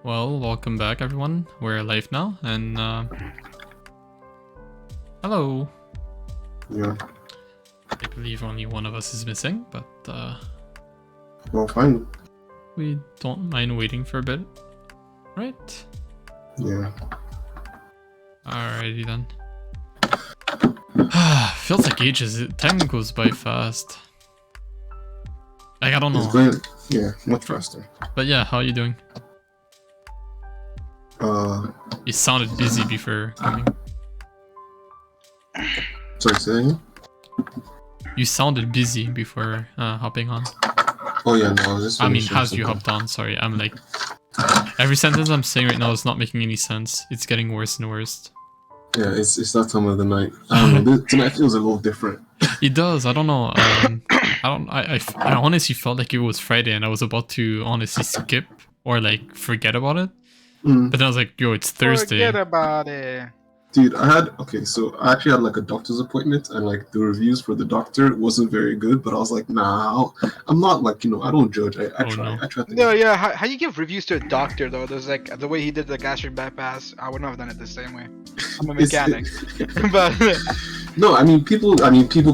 Well, welcome back, everyone. We're live now, and hello. Yeah. I believe only one of us is missing, but Well, fine. we don't mind waiting for a bit, right? Yeah. Alrighty then. Feels like ages. Time goes by fast. Like, I don't know. It's going, yeah, much faster. But yeah, how are you doing? You sounded busy before coming. Sorry, say that again? You sounded busy before hopping on. Oh yeah, no, I was just. I mean, finishing as you something. hopped on, sorry. I'm like, every sentence I'm saying right now is not making any sense. It's getting worse and worse. Yeah, it's that time of the night. I don't know. Tonight feels a little different. It does. I don't know. I honestly felt like it was Friday and I was about to honestly skip or like forget about it. Mm. But then I was like, yo, it's Thursday. Forget about it. Dude, so I actually had like a doctor's appointment, and like the reviews for the doctor wasn't very good. But I was like, nah, I'm not like, I don't judge. I Oh, try. no. I try to. No, yeah. How you give reviews to a doctor though? There's like the way he did the gastric bypass. I wouldn't have done it the same way. I'm a mechanic, but No, I mean people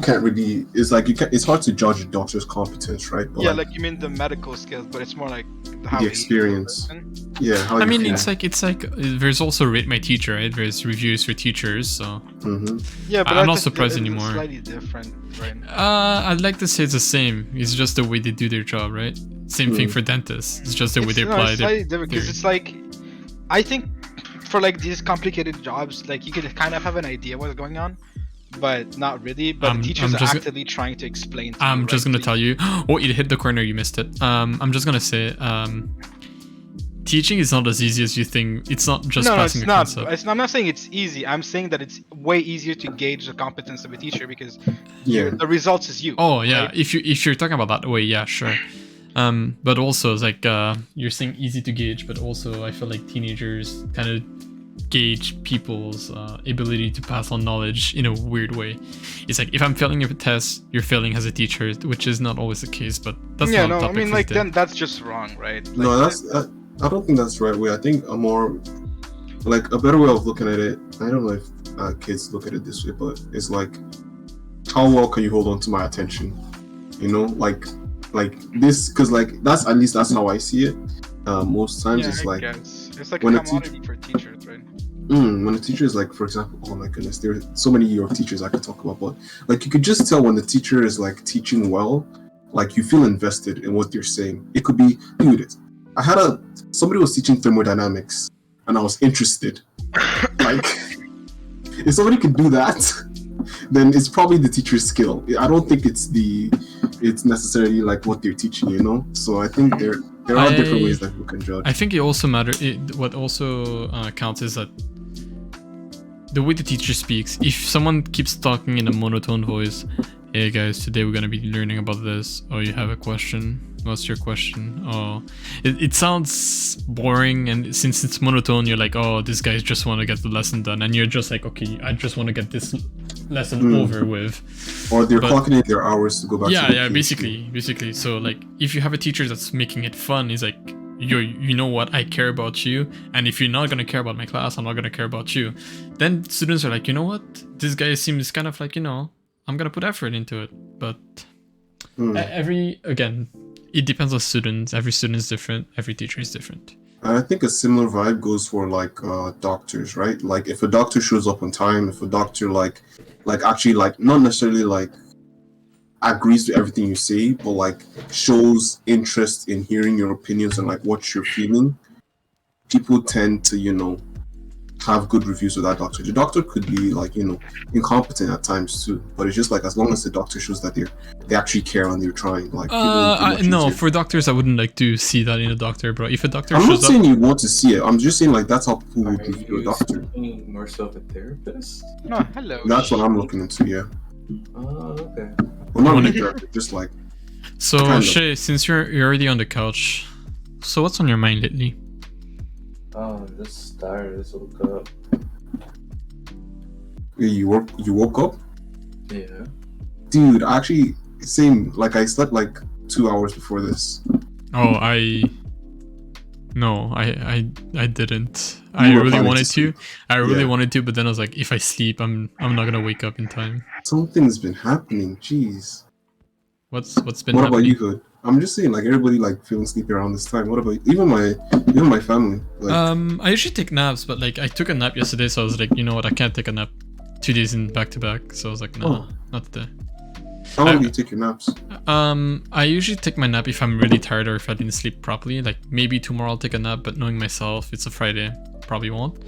can't really. It's like it's hard to judge a doctor's competence, right? But yeah, like you mean the medical skills, but it's more like how the he- experience. Yeah, how I you mean, feel. it's like there's also Rate My Teacher, right? There's reviews for teachers, so Yeah, but I'm not that's surprised it's anymore. Slightly different, right? I'd like to say it's the same. It's just the way they do their job, right? Same thing for dentists. It's just the way they It's apply slightly it. different because it's like, I think for like these complicated jobs, like you could kind of have an idea what's going on, but not really. But the teachers I'm are just- actively trying to explain. To I'm you, just right? gonna tell you. Oh, it hit the corner. You missed it. I'm just gonna say. Teaching is not as easy as you think. It's not just No, passing it's a not. concept. I'm not saying it's easy. I'm saying that it's way easier to gauge the competence of a teacher because Yeah. the results is you. Oh yeah, right? if you're talking about that way, yeah, sure. But also it's like you're saying easy to gauge, but also I feel like teenagers kind of gauge people's ability to pass on knowledge in a weird way. It's like if I'm failing a test, you're failing as a teacher, which is not always the case. But that's Yeah, not a no, I topic mean for like today. then that's just wrong, right? Like, No, I don't think that's the right way. I think a more like a better way of looking at it. I don't know if kids look at it this way, but it's like, how well can you hold on to my attention? Like this, because like that's at least that's how I see it. Most times yeah, it's I like guess. It's like when a a teacher- commodity for teachers, right? when a teacher is like, for example, oh my goodness, there are so many year of teachers I could talk about, but like you could just tell when the teacher is like teaching well, like you feel invested in what they're saying. It could be, dude, somebody was teaching thermodynamics and I was interested. Like, if somebody can do that, then it's probably the teacher's skill. I don't think it's necessarily like what they're teaching, So I think there are different ways that you can judge. I think it also matters. What also counts is that the way the teacher speaks. If someone keeps talking in a monotone voice, "Hey guys, today we're gonna be learning about this. Oh, you have a question? What's your question? Oh," it sounds boring, and since it's monotone, you're like, "Oh, this guy just want to get the lesson done," and you're just like, "Okay, I just want to get this lesson over with." Or they're But- clocking in their hours to go back to Yeah, the yeah, PhD. basically. So like, if you have a teacher that's making it fun, is like, you know what, I care about you, and if you're not gonna care about my class, I'm not gonna care about you. Then students are like, you know what, this guy seems kind of like, I'm gonna put effort into it. But again, it depends on students. Every student is different. Every teacher is different. And I think a similar vibe goes for like doctors, right? Like if a doctor shows up on time, if a doctor like actually like not necessarily like agrees to everything you say, but like shows interest in hearing your opinions and like what you're feeling, people tend to, have good reviews of that doctor. The doctor could be like, incompetent at times too, but it's just like as long as the doctor shows that they actually care and they're trying, like No, for doctors, I wouldn't like to see that in a doctor, bro. If a doctor I'm not shows up, saying you want to see it. I'm just saying like that's how people would Are review a you doctor. speaking more so of a therapist? No, hello. That's what I'm looking into, yeah. Oh, okay. Well, not Wanna- really therapy, just like so kind of. Shay, since you're already on the couch, so what's on your mind lately? Oh, I'm just tired. I just woke up. you woke up, Yeah. dude. Actually, same. Like I slept like 2 hours before this. Oh, No, I didn't. You I were really planning wanted to. sleep. I really Yeah. wanted to, but then I was like, if I sleep, I'm not gonna wake up in time. Something's been happening. Jeez. What's been What happening? about you, Hood? I'm just saying, like everybody like feeling sleepy around this time. What about even my family? Like, I usually take naps, but like I took a nap yesterday, so I was like, you know what, I can't take a nap 2 days in back to back. So I was like, nah, Oh. not today. how long do you take your naps? I usually take my nap if I'm really tired or if I didn't sleep properly. Like maybe tomorrow I'll take a nap, but knowing myself, it's a Friday, probably won't.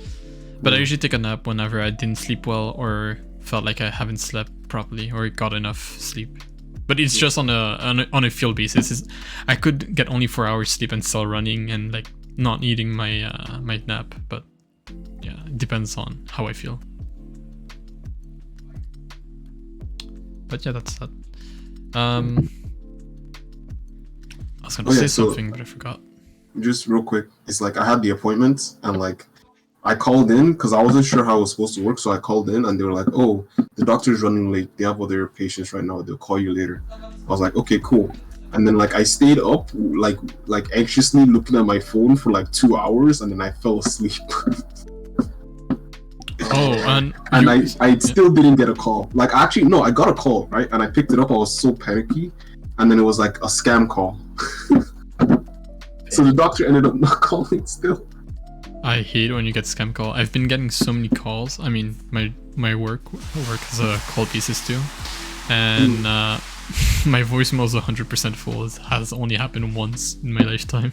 But I usually take a nap whenever I didn't sleep well or felt like I haven't slept properly or got enough sleep. But it's just on a feel basis. I could get only 4 hours sleep and still running and like not needing my my nap. But yeah, it depends on how I feel. But yeah, that's that. I was gonna say something, but I forgot. Just real quick, it's like I had the appointment and like I called in because I wasn't sure how it was supposed to work, so I called in and they were like, "Oh, the doctor's running late. They have other patients right now. They'll call you later." I was like, "Okay, cool." And then like I stayed up like anxiously looking at my phone for like 2 hours, and then I fell asleep. Oh, and I still didn't get a call. Like actually no, I got a call, right? And I picked it up. I was so panicky, and then it was like a scam call. So the doctor ended up not calling still. I hate when you get scam call. I've been getting so many calls. I mean, my work is a call basis too, and my voicemail is 100% full. It has only happened once in my lifetime.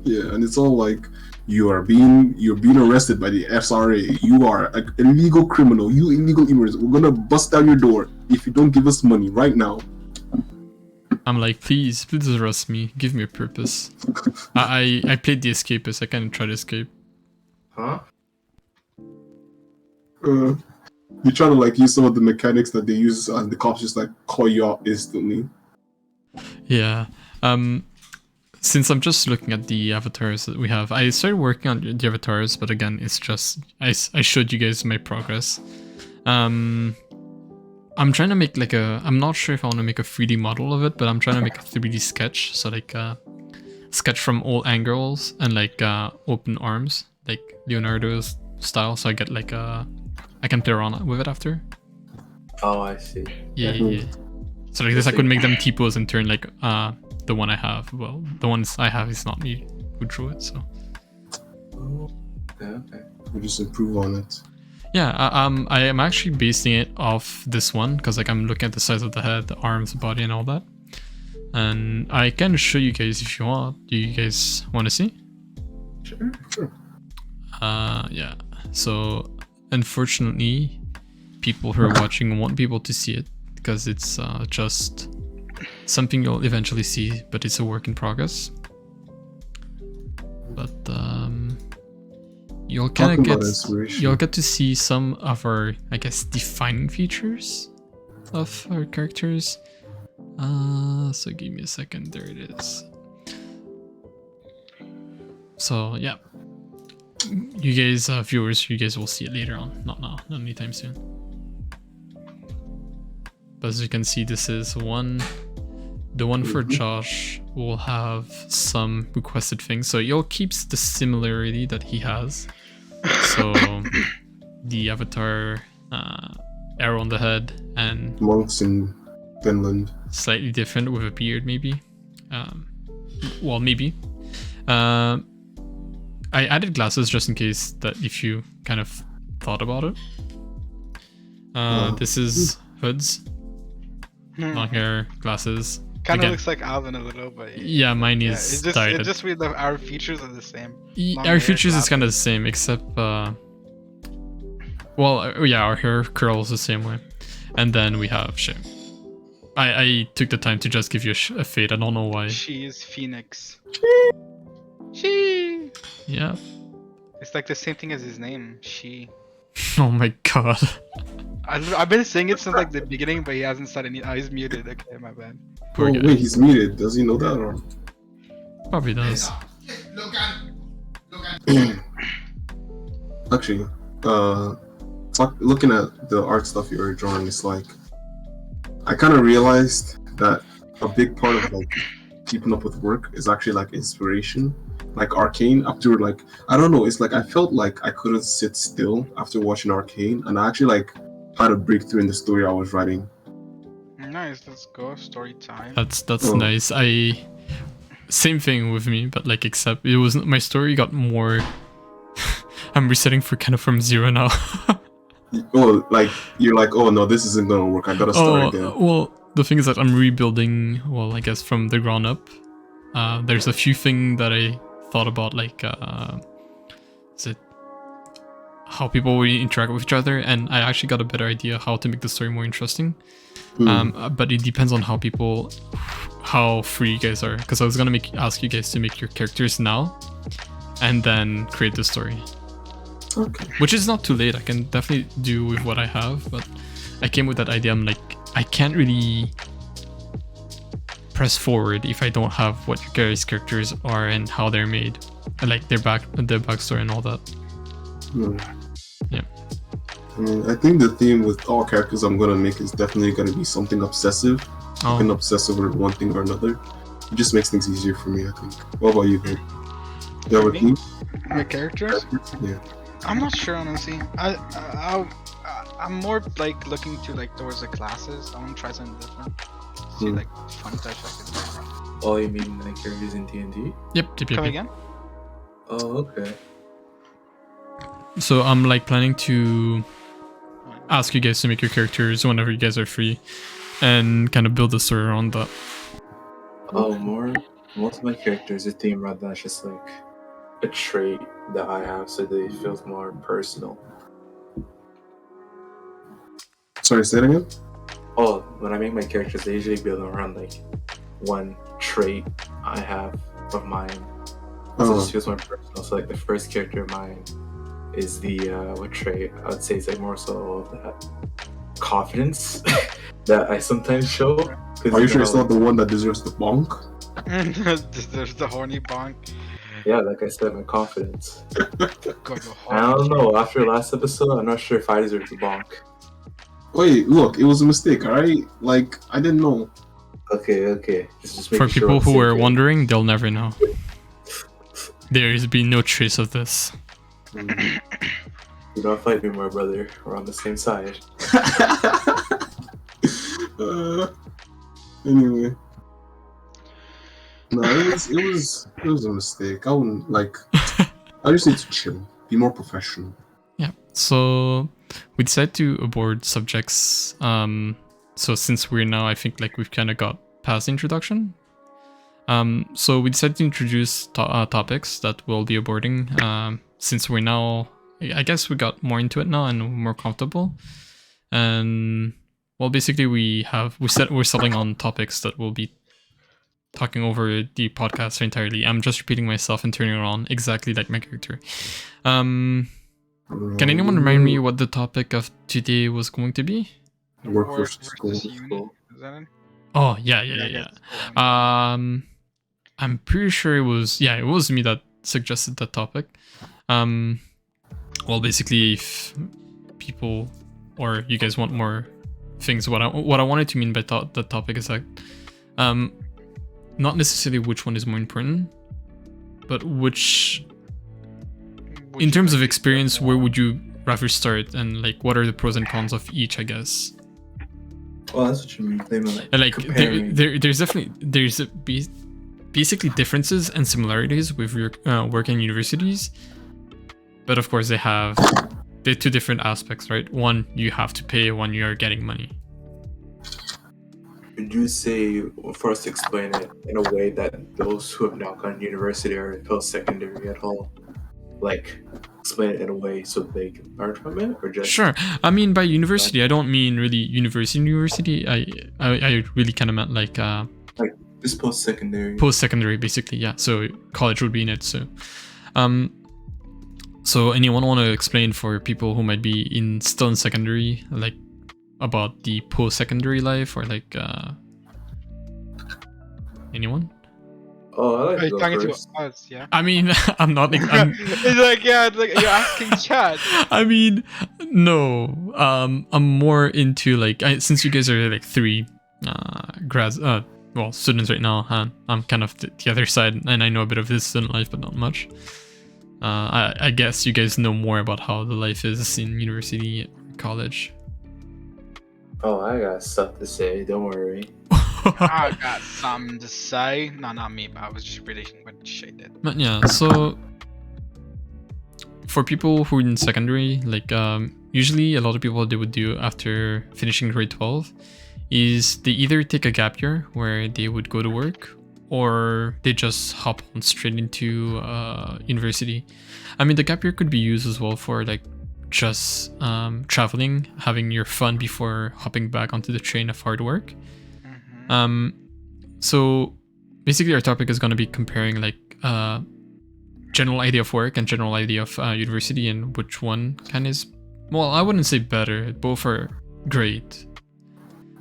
Yeah, and it's all like you're being arrested by the SRA. You are an illegal criminal. You illegal immigrants. We're gonna bust down your door if you don't give us money right now. I'm like, please arrest me. Give me a purpose. I played the escapist. I kind of tried to escape. Huh? You're trying to like use some of the mechanics that they use, and the cops just like call you out instantly. Yeah. Since I'm just looking at the avatars that we have, I started working on the avatars, but again, it's just I showed you guys my progress. I'm trying to make like I'm not sure if I want to make a 3D model of it, but I'm trying to make a 3D sketch. So like sketch from all angles and like open arms, like Leonardo's style. So I get like I can play around with it after. Oh, I see. Yeah. So like this, I could make them T-pose and turn like the one I have. Well, the ones I have is not me who drew it, so. Okay. We just improve on it. Yeah, I am actually basing it off this one because like I'm looking at the size of the head, the arms, the body, and all that. And I can show you guys if you want. Do you guys want to see? Sure. Yeah. So unfortunately, people who are watching won't be able to see it because it's just something you'll eventually see, but it's a work in progress. But you'll kind of get to see some of our, I guess, defining features of our characters. So give me a second. There it is. So yeah, you guys, viewers, you guys will see it later on. Not now, not anytime soon. But as you can see, this is one. The one for Josh will have some requested things. So you'll keep the similarity that he has. So the avatar, arrow on the head, and monks in Finland. Slightly different with a beard, maybe. Well, maybe. I added glasses just in case that if you kind of thought about it. This is Hood's. Long hair, glasses. Kind of looks like Alvin a little, but yeah, mine is dyed. It's just our features are the same. Our features is kind of the same, except well, yeah, our hair curls the same way, and then we have Shay. I took the time to just give you a fade. I don't know why. She is Phoenix. She. Yeah. It's like the same thing as his name. She. Oh my god. I've been saying it since like the beginning, but he hasn't said any. Oh, he's muted. Okay, my bad. Oh wait, he's muted. Does he know that or? Probably does. Actually, looking at the art stuff you were drawing, it's like I kind of realized that a big part of like keeping up with work is actually like inspiration. Like Arcane, after like I don't know, it's like I felt like I couldn't sit still after watching Arcane, and I actually like had a breakthrough in the story I was writing. Nice, let's go. Story time. That's Oh. nice. Same thing with me, but like except it was my story got more. I'm resetting for kind of from zero now. Oh, like you're like, oh no, this isn't gonna work. I gotta start again. Well, the thing is that I'm rebuilding. Well, I guess from the ground up. There's a few things that I thought about, like is it how people will interact with each other, and I actually got a better idea how to make the story more interesting. But it depends on how free you guys are, because I was gonna ask you guys to make your characters now, and then create the story. Okay. Which is not too late. I can definitely do with what I have, but I came with that idea. I'm like, I can't really press forward if I don't have what your guys' characters are and how they're made, and like their backstory and all that. Yeah. I mean, I think the theme with all characters I'm gonna make is definitely gonna be something obsessive. Oh. An obsess over one thing or another. It just makes things easier for me, I think. What about you, babe? Do you have a Me? theme? My characters? Yeah. I'm not sure, honestly. I'm more like looking to like towards the classes. I want to try something different. See like fun touch I can Oh, you mean like characters in D&D? Yep. do. Come again? Oh, okay. So I'm like planning to ask you guys to make your characters whenever you guys are free, and kind of build a story around that. Oh, most of my characters are themed around that's just like a trait that I have, so they feel more personal. Sorry, say it again? Oh, when I make my characters, they usually build around like one trait I have of mine. So it just feels more personal. So like the first character of mine is the what trait? I would say it's like more so of that confidence that I sometimes show. Are you sure it's not the one that deserves the bonk? There's the horny bonk. Yeah, like I said, my confidence. Go I don't know. After last episode, I'm not sure if I deserve the bonk. Wait, look, it was a mistake, alright? Like, I didn't know. Okay. Just For people who are wondering, they'll never know. There has been no trace of this. You don't fight me more, brother. We're on the same side. Anyway. No, it was a mistake. I wouldn't like. I just need to chill, be more professional. Yeah. So we decided to abort subjects. So since we're now, I think like we've kind of got past introduction. So we decided to introduce topics that we'll be aborting. Since we're now, I guess we got more into it now and more comfortable. And well, basically we're settling on topics that we'll be talking over the podcast entirely. I'm just repeating myself and turning around exactly like my character. Can anyone remind me what the topic of today was going to be? Work versus school. Is that it? Oh yeah. I'm pretty sure it was me that suggested that topic. Well, basically, if people or you guys want more things, what I wanted to mean by the topic is that, not necessarily which one is more important, but in terms of experience, where would you rather start, and like what are the pros and cons of each, I guess. Well, that's what you mean. They mean And like comparing. there's basically differences and similarities with your work in universities, but of course they're two different aspects, right? One you have to pay, one you are getting money. Would you say, for us to explain it in a way that those who have not gone to university or post-secondary at all, like, explain it in a way so they can learn from it, or just... Sure. I mean, by university, I don't mean really university. I really kind of meant like just post-secondary. Post-secondary, basically, yeah. So college would be in it. So, so anyone want to explain for people who might be still in secondary, like about the post-secondary life, or like anyone? Oh, I like to Are you go talking first. to us? Yeah. I mean, I'm not. It's like it's like you're asking chat. I mean, no. I'm more into like since you guys are like three well, students right now. I'm kind of the other side, and I know a bit of this student life, but not much. I guess you guys know more about how the life is in university, college. Oh, I got stuff to say. Don't worry. I got something to say. No, not me, but I was just reading what Shay did. But yeah, so for people who are in secondary, like usually a lot of people, what they would do after finishing grade 12 is they either take a gap year where they would go to work, or they just hop on straight into university. I mean, the gap year could be used as well for like just traveling, having your fun before hopping back onto the train of hard work. So basically our topic is going to be comparing like general idea of work and general idea of university, and which one kind of is, well, I wouldn't say better, both are great.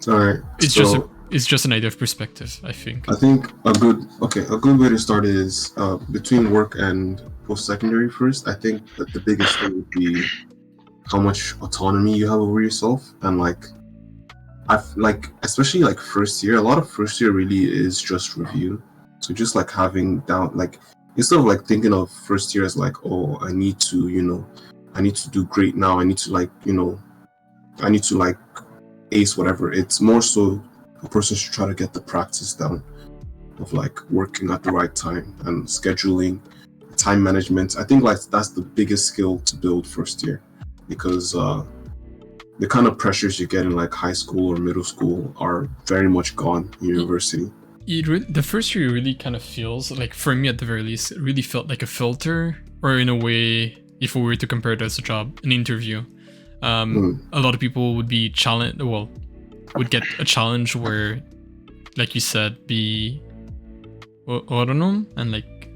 All right. It's just an idea of perspective, I think. I think a good way to start is between work and post-secondary first. I think that the biggest thing would be how much autonomy you have over yourself, and especially like first year, a lot of first year really is just review. So just like having down, like, instead of like thinking of first year as like, oh, I need to do great now, I need to like ace whatever. It's more so a person should try to get the practice down of like working at the right time and scheduling, time management. I think like that's the biggest skill to build first year, because the kind of pressures you get in like high school or middle school are very much gone in university. The first year really kind of feels like, for me at the very least, it really felt like a filter, or in a way, if we were to compare it as a job, an interview. A lot of people would be would get a challenge where, like you said, be autonomous and like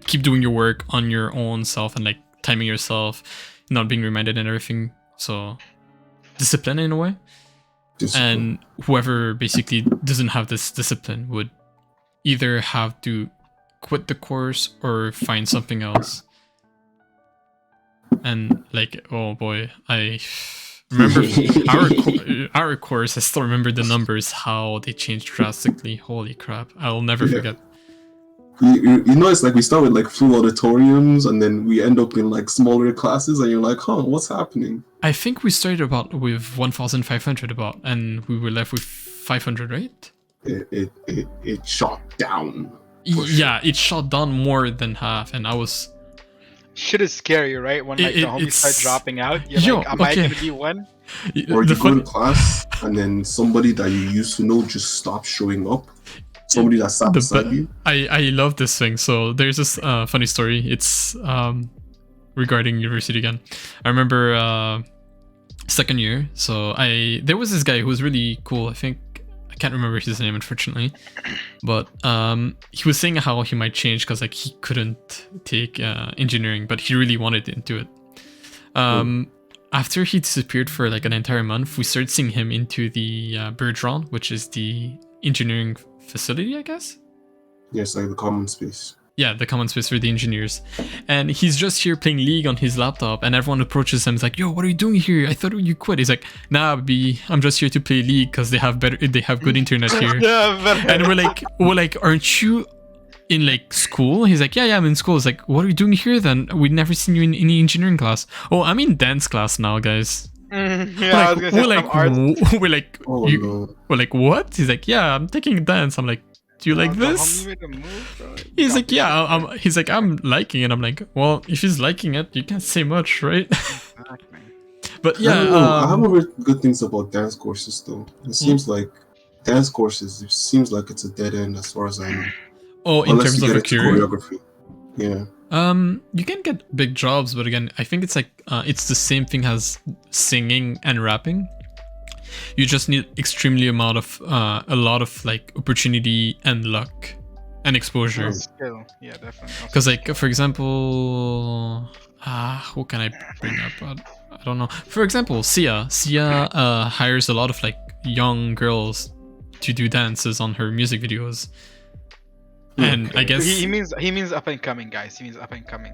keep doing your work on your own self and like timing yourself, not being reminded and everything. So discipline in a way. And whoever basically doesn't have this discipline would either have to quit the course or find something else. And like, oh boy, I remember our course, I still remember the numbers, how they changed drastically. Holy crap, I'll never forget. You know, it's like we start with like full auditoriums, and then we end up in like smaller classes, and you're like, huh, what's happening? I think we started with 1,500 and we were left with 500, right? It shot down. Yeah, it shot down more than half, and I was... Shit is scary, right? When like the homies start dropping out, you're like, am I gonna be one? Or you go to class, and then somebody that you used to know just stops showing up. Somebody that sat beside you. I love this thing. So there's this funny story. It's regarding university again. I remember second year. So there was this guy who was really cool. I can't remember his name, unfortunately. But he was saying how he might change because like he couldn't take engineering, but he really wanted to do it. After he disappeared for like an entire month, we started seeing him into the Bergeron, which is the engineering facility, I guess. Yes, like the common space. Yeah, the common space for the engineers. And he's just here playing League on his laptop, and everyone approaches him. He's like, yo, what are you doing here? I thought you quit. He's like, nah, B, I'm just here to play League because they have good internet here. And we're like, aren't you in like school? He's like, yeah, I'm in school. It's like, what are you doing here then? We've never seen you in any engineering class. Oh, I'm in dance class now, guys. Yeah, we're like, what? He's like, yeah, I'm taking dance. I'm like, do you like this? He's like, yeah. He's like, I'm liking it. I'm like, well, if he's liking it, you can't say much, right? Exactly. But yeah, I haven't heard good things about dance courses though. It seems like dance courses. It seems like it's a dead end as far as I know. Oh, in terms of a career, choreography. Yeah. You can get big jobs, but again, I think it's like it's the same thing as singing and rapping. You just need extremely a lot of like opportunity and luck and exposure. Skill. Yeah, definitely. Because like, for example, who can I bring up? I don't know. For example, Sia hires a lot of like young girls to do dances on her music videos. And I guess he means up and coming, guys. He means up and coming.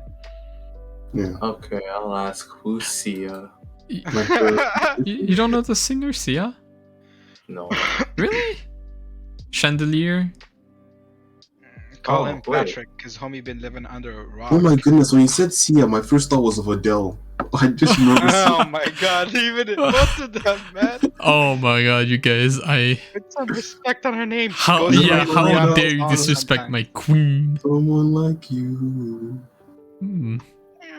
Yeah. Okay, I'll ask who's Sia. You don't know the singer Sia? No. Really? Chandelier. Call Oh, him wait. Patrick, cause homie been living under a rock. Oh my goodness! When you said Sia, my first thought was of Adele. I just remember Oh Sia. my god, even both of them, man. Oh my god, you guys! Put some respect on her name. She How goes Yeah, by how Rihanna's dare you song disrespect my sometimes. queen? Someone like you. Hmm.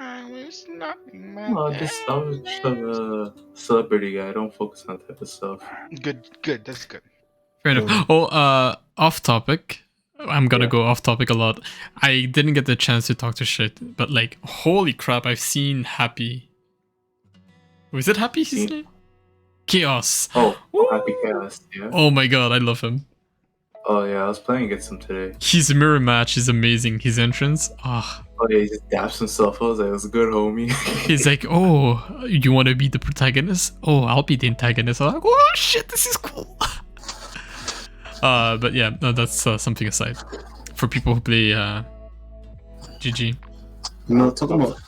I was nothing, man. No, I'm just a celebrity guy. I don't focus on that type of stuff. Good, that's good. Fair enough. Oh, off topic. I'm gonna Yeah. go off topic a lot. I didn't get the chance to talk to shit, but like, holy crap! I've seen Happy. Was it Happy? His Seen- name? Chaos. Oh, Woo! Happy Chaos, yeah. Oh my god, I love him. Oh yeah, I was playing against him today. His mirror match is amazing. His entrance. Oh yeah, he just daps himself. I was like, it was a good homie. He's like, oh, you want to be the protagonist? Oh, I'll be the antagonist. I'm like, oh shit, this is cool. But yeah, no, that's something aside. For people who play GG. You know, talking about.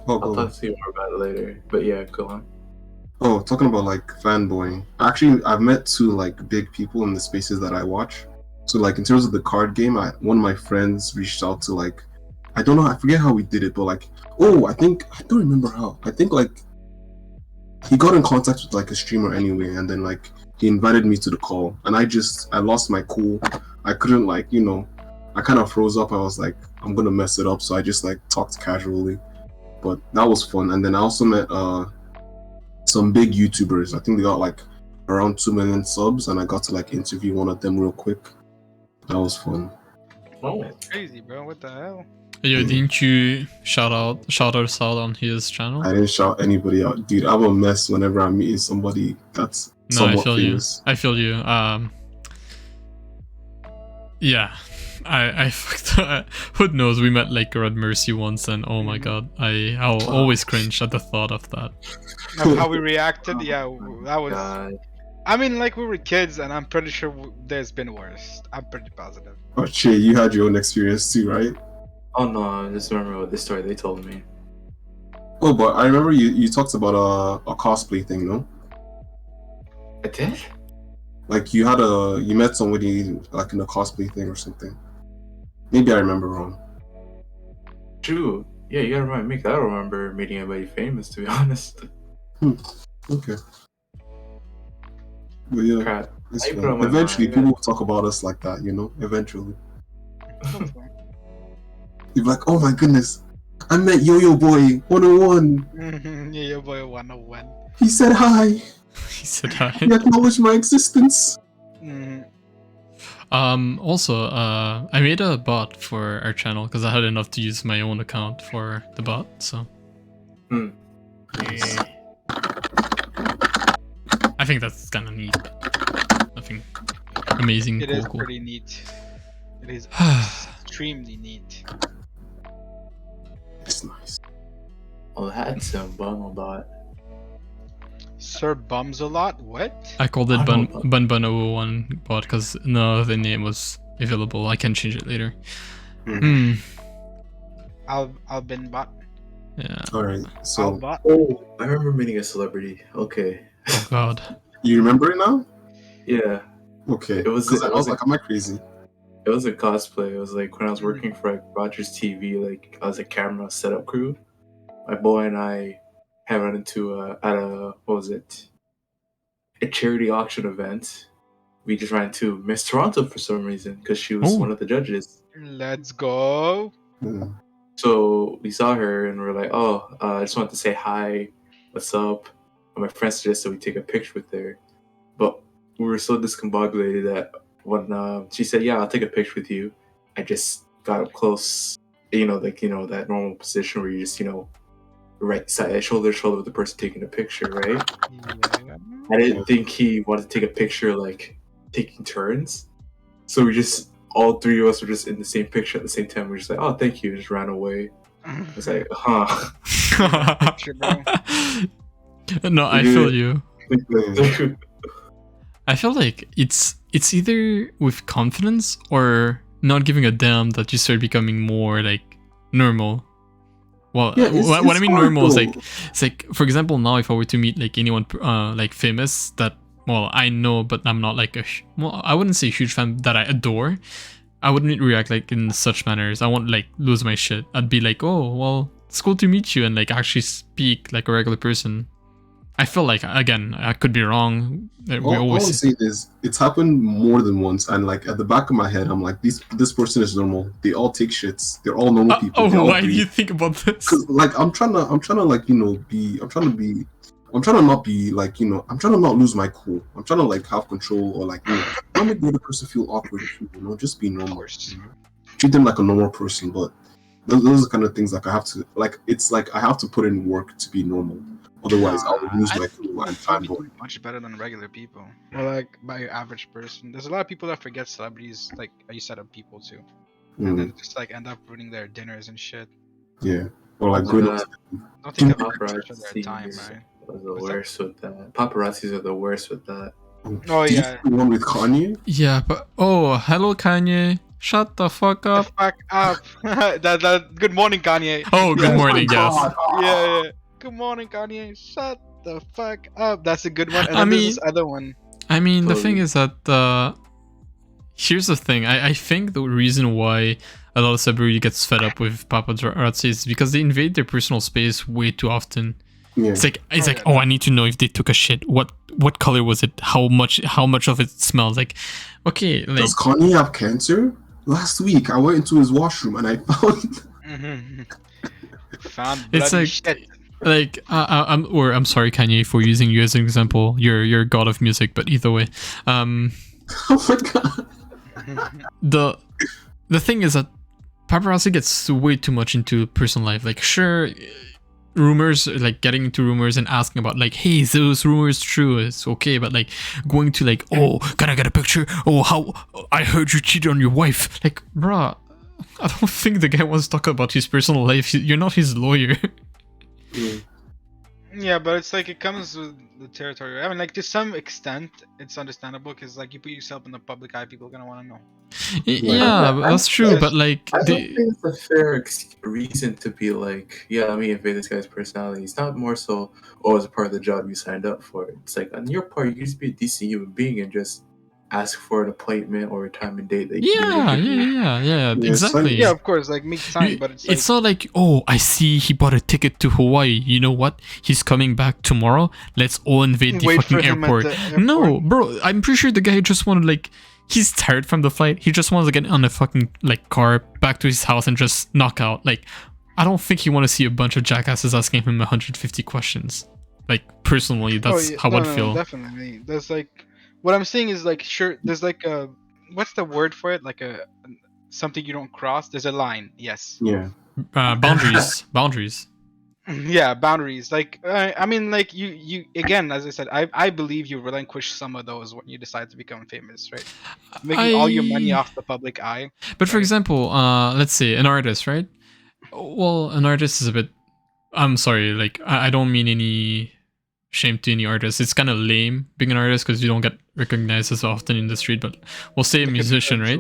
Oh, I'll go on. talk to you more about it later. But yeah, go on. Oh, talking about like fanboying. Actually, I've met two like big people in the spaces that I watch. So like in terms of the card game, one of my friends reached out to like, I don't know, I forget how we did it, but like, I don't remember how. I think like he got in contact with like a streamer anyway, and then like he invited me to the call, and I lost my cool. I couldn't like, I kind of froze up. I was like, I'm gonna mess it up, so I just like talked casually. But that was fun. And then I also met some big YouTubers. I think they got like around 2 million subs, and I got to like interview one of them real quick. That was fun. Oh, That's crazy, bro. What the hell? Yo, didn't you shout us out on his channel? I didn't shout anybody out, dude. I'm a mess whenever I'm meeting somebody that's No, I somewhat feel famous. you. I feel you. Yeah, I fucked up. Who knows? We met like Red Mercy once, and oh my god, I'll always cringe at the thought of that. Of how we reacted, yeah, that was. God. I mean, like we were kids, and I'm pretty sure there's been worse. I'm pretty positive. Oh, Che, you had your own experience too, right? Oh no, I just remember this story they told me. Oh, but I remember you talked about a cosplay thing, no? I did? Like you met somebody like in a cosplay thing or something. Maybe I remember wrong. True. Yeah, you gotta remind me, 'cause I don't remember meeting anybody famous, to be honest. Okay. But yeah, Crap. it's I put fun. on my Eventually, mind. people will talk about us like that, Eventually, you're like, oh my goodness, I met Yo-Yo Boy 101. Yeah, your boy 101. He said hi. He said hi. He acknowledged my existence. Mm, Also, I made a bot for our channel because I had enough to use my own account for the bot. So. Nice. I think that's kind of neat. Nothing amazing. it cool, is cool. pretty neat. It is extremely neat. It's nice. Well, that's a bum about. Sir bums a lot. What? I called it I Bun don't Bun Bun 001 bot because no other name was available. I can change it later. Hmm. I'll bin bot. Yeah. All right. I'll So bot. Oh, I remember meeting a celebrity. Okay. Oh God. you remember it now? Yeah, Okay. It was- 'Cause I it was was like, am I crazy? it was a cosplay. It was like when I was working for like Rogers TV, like I was a camera setup crew. My boy and I had run into at a what was it? A charity auction event. We just ran into Miss Toronto for some reason because she was Oh. one of the judges. Let's go. Hmm. So we saw her and we're like, oh, I just wanted to say hi, what's up? And my friend suggested we take a picture with her, but we were so discombobulated that when she said, yeah, I'll take a picture with you, I just got up close, that normal position where you just, right side, shoulder to shoulder with the person taking a picture, right? Yeah. I didn't think he wanted to take a picture like taking turns. So we just, all three of us were just in the same picture at the same time. We were just like, oh, thank you, just ran away. I was like, huh. Picture, bro. No, I feel you. Yeah. I feel like it's either with confidence or not giving a damn that you start becoming more like normal. Well, Yeah, it's what I mean hard, normal is though. like, it's like, for example, now if I were to meet like anyone like famous that well, I know, but I'm not like well, I wouldn't say a huge fan that I adore. I wouldn't react like in such manners. I won't like lose my shit. I'd be like, oh, well, it's cool to meet you, and like actually speak like a regular person. I feel like, again, I could be wrong. We All I always would say is it's happened more than once, and like at the back of my head, I'm like, this person is normal. They all take shits. They're all normal people. They all why do breathe. you think about this? Cause like I'm trying to like I'm trying to not be like I'm trying to not lose my cool. I'm trying to like have control or like not make the other person feel awkward. Just be Of normal. course. Treat them like a normal person. But those are the kind of things like I have to like. It's like I have to put in work to be normal. Otherwise, I would lose my cool and fanboy. Much better than regular people, or like by your average person. There's a lot of people that forget celebrities, like you said, of people too, and then just like end up ruining their dinners and shit. Yeah, or like going up. Don't think about their time, right? Are the worst with that. Paparazzis are the worst with that. Oh Did you yeah. see the one with Kanye. Yeah, but hello Kanye. Shut the fuck up. Fuck up. that. Good morning, Kanye. Oh, good Yeah. morning, yes. Yeah. Good morning, Kanye. Shut the fuck up. That's a good one. And I then there's mean- this other one. I mean, the Totally. thing is that here's the thing. I think the reason why a lot of celebrity gets fed up with paparazzi is because they invade their personal space way too often. Yeah. It's like yeah. oh, I need to know if they took a shit. What color was it? How much of it smells like? Okay, like Does Kanye have cancer? Last week, I went into his washroom and I found. Found It's bloody like- shit. like I'm sorry Kanye for using you as an example. You're god of music, but either way, Oh my god. the thing is that paparazzi gets way too much into personal life. Like, sure, rumors, like getting into rumors and asking about like, hey, is those rumors true? It's okay, but like going to like, oh, can I get a picture? Oh, how I heard you cheated on your wife. Like, bruh, I don't think the guy wants to talk about his personal life. You're not his lawyer. Yeah, but it's like it comes with the territory. I mean, like to some extent, it's understandable because like you put yourself in the public eye, people are gonna want to know. Yeah, that's true. But like, I don't think it's a fair reason to be like, yeah, let me invade this guy's personality. It's not more so, oh, it's a part of the job you signed up for. It's like on your part, you just be a decent human being and just ask for an appointment or a time and date that yeah, exactly. Yeah, of course, like make time, but it's like, It's not like, oh, I see he bought a ticket to Hawaii. You know what? He's coming back tomorrow. Let's all invade the Wait for fucking him at airport. the airport. No, bro, I'm pretty sure the guy just wanted like, he's tired from the flight. He just wants to get on a fucking like car back to his house and just knock out. Like, I don't think he want to see a bunch of jackasses asking him 150 questions. Like, personally, that's how I'd feel. Definitely. There's like, what I'm saying is like, sure, there's like a, what's the word for it? Like a something you don't cross. There's a line. Yes. Yeah. Boundaries. Yeah, boundaries. Like, I mean, like you again, as I said, I believe you relinquish some of those when you decide to become famous, right? Making all your money off the public eye. But for example, let's say an artist, right? Well, an artist is a bit. I'm sorry, like I don't mean any shame to any artist. It's kind of lame being an artist because you don't get recognized as often in the street. But we'll say a musician, right?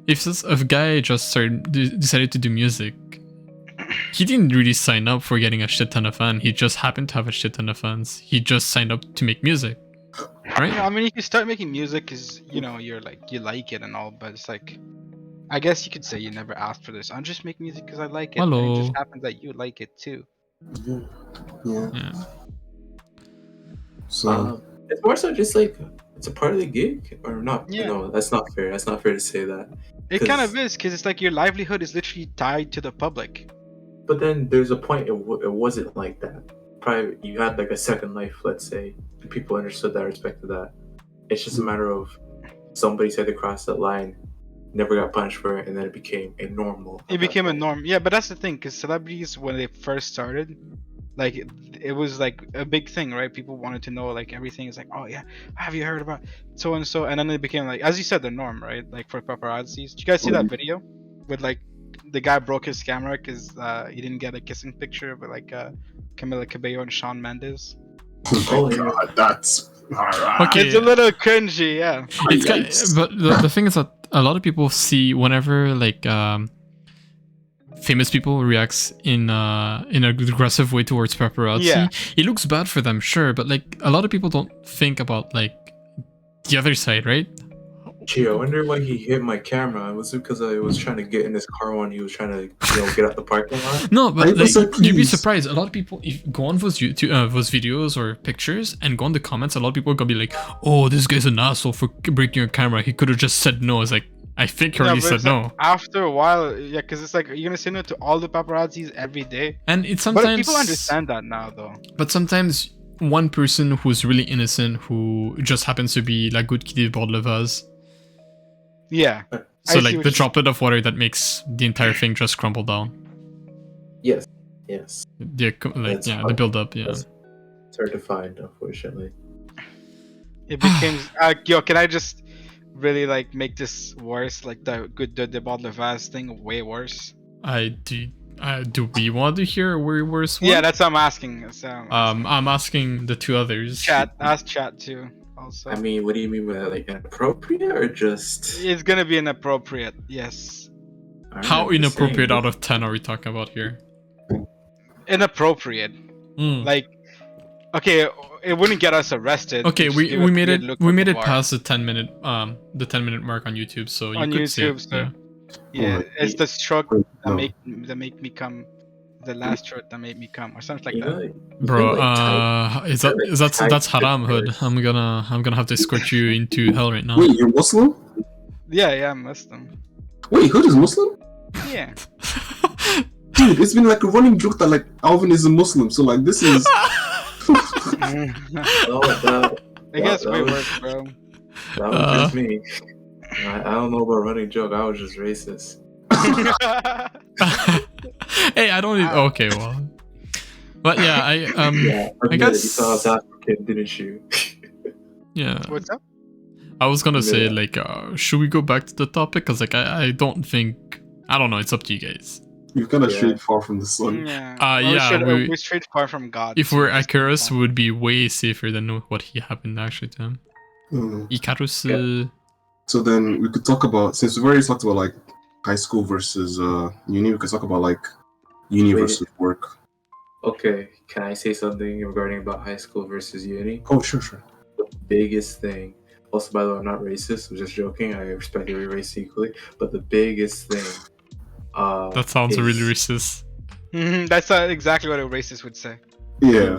If a guy just decided to do music, he didn't really sign up for getting a shit ton of fans. He just happened to have a shit ton of fans. He just signed up to make music, right? Yeah, I mean, if you start making music, cause you're like you like it and all, but it's like, I guess you could say you never asked for this. I'm just making music because I like it. And Hello. it just happens that you like it too. Yeah. So it's more so just like it's a part of the gig or not. Yeah. No, that's not fair. That's not fair to say that. It 'Cause- kind of is, because it's like your livelihood is literally tied to the public. But then there's a point it wasn't like that. Probably you had like a second life, let's say, and people understood that, respected that. It's just a matter of somebody said to cross that line, never got punished for it, and then it became a normal. It became a norm. Yeah, but that's the thing, because celebrities, when they first started, like it was like a big thing, right? People wanted to know like everything. Is like, oh yeah, have you heard about so and so? And then it became like, as you said, the norm, right? Like for paparazzis. Did you guys see that video with like the guy broke his camera because he didn't get a kissing picture with like Camila Cabello and Shawn Mendes? oh my god, that's alright. Okay. It's a little cringy, yeah. It's kind but the thing is that a lot of people see whenever like famous people reacts in an aggressive way towards paparazzi. Yeah. It looks bad for them, sure, but like a lot of people don't think about like the other side, right? Gee, I wonder why he hit my camera. Was it because I was trying to get in his car when he was trying to, get out the parking lot? No, but I said, you'd be please. surprised. A lot of people, if go on those YouTube, those videos or pictures, and go on the comments, a lot of people are gonna be like, "Oh, this guy's an asshole for breaking your camera. He could have just said no." It's like, I think he already but said it's like, no. after a while, yeah, because it's like you're gonna say no to all the paparazzis every day. And it's But sometimes people understand that now, though. But sometimes one person who's really innocent, who just happens to be la goutte qui déborde le vase. Yeah. So I see like what the you- droplet of water that makes the entire thing just crumble down. Yes. The That's the hard. build up, yeah. It's hard to find, unfortunately. It became. Yo, can I just really like make this worse? Like the bottle of vase thing way worse. Do we want to hear a way worse one? Yeah, that's what I'm asking. So, I'm asking the two others. ask chat too. Also, I mean, what do you mean by that? Like inappropriate or just? it's gonna be inappropriate. Yes, How I'm just saying, inappropriate out of 10 are we talking about here? inappropriate. Hmm. Like, okay, it wouldn't get us arrested. Okay, Just we give a made weird it look we on made the it bar. past the 10-minute mark on YouTube, so you On could say YouTube, it, so- yeah. Yeah, Oh, it's the stroke that no. make me come. The last stroke that made me come, or something like You know, that. you Bro, can, like, type- that's type haram hood. first. I'm gonna have to escort you into hell right now. Wait, you're Muslim? Yeah, I'm Muslim. Wait, Hood is Muslim? Yeah. Dude, it's been like a running joke that like Alvin is a Muslim, so like this is Oh, that, I guess that way was- worse, bro. that was just me. I don't know about running joke. I was just racist. Hey, I don't. Okay, well, but yeah, Yeah, I admit it, guess- you saw us African, didn't you? yeah. What's up? I was gonna say Yeah. like, should we go back to the topic? Cause like I don't think I don't know. It's up to you guys. you've kind of Yeah. strayed far from the sun. Yeah. yeah, we're straight far from God. If so we're just- Icarus, we would be way safer than what he happened actually to him. Icarus. So then we could talk about, since we've already talked about like high school versus uni, we could talk about like uni Wait. versus work. Okay, can I say something regarding about high school versus uni? Oh, sure. The biggest thing. Also, by the way, I'm not racist. I'm just joking. I respect every race equally. But the biggest thing. That sounds is really racist. Mhm, that's exactly what a racist would say. Yeah.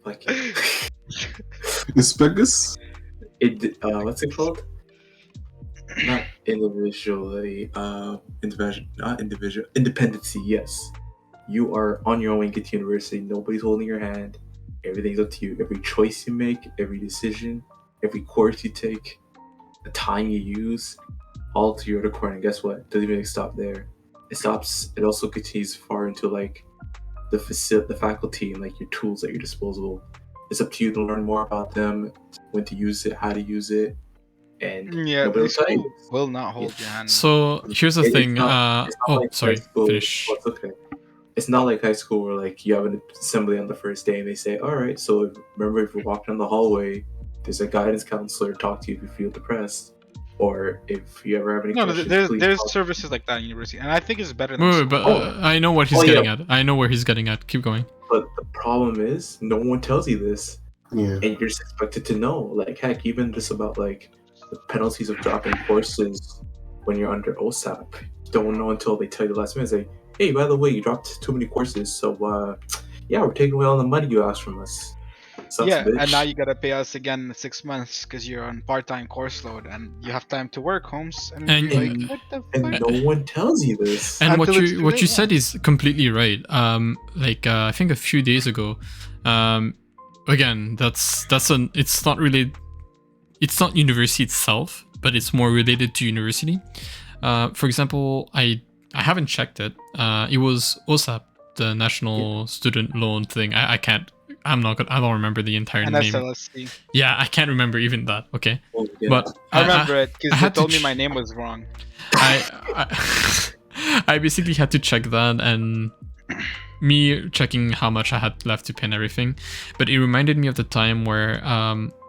Like Is Pegasus? what's it called? Not individually. Not individual. Independency. Yes. You are on your own when you get to university. Nobody's holding your hand. Everything's up to you. Every choice you make, every decision, every course you take, the time you use, all to your accord. And guess what? It doesn't even stop there. It stops. It also continues far into like the faculty and like your tools at your disposal. It's up to you to learn more about them, when to use it, how to use it, and Yeah, nobody the will tell you. school will not hold your hand. So here's the It's thing. not like Sorry. high school. Finish. Oh, it's okay. It's not like high school where like you have an assembly on the first day and they say, "All right, so remember if you walk down the hallway, there's a guidance counselor to talk to you if you feel depressed, or if you ever have any No, questions." there's please talk." services like that in university, and I think it's better than Wait, school. but Oh. I know what he's Oh, yeah. getting at. I know where he's getting at. Keep going. But the problem is, no one tells you this, Yeah. and you're just expected to know. Like heck, even just about like the penalties of dropping courses when you're under OSAP. You don't know until they tell you the last minute. It's like, hey, by the way, you dropped too many courses, so yeah, we're taking away all the money you asked from us. Sucks, Yeah, bitch. and now you gotta pay us again in 6 months because you're on part-time course load and you have time to work, Holmes. And, And- you're like, what the And fuck? no one tells you this. And what Until it's you too what late, you yeah. said is completely right. I think a few days ago, again, it's not really, it's not university itself, but it's more related to university. For example, I haven't checked it. It was OSAP, the National Student Loan thing. I don't remember the entire And name. SLSC. Yeah, I can't remember even that. Okay, Oh, yeah. but I remember it I because they had to told me ch- my name was wrong. I basically had to check that and me checking how much I had left to pay and everything. But it reminded me of the time where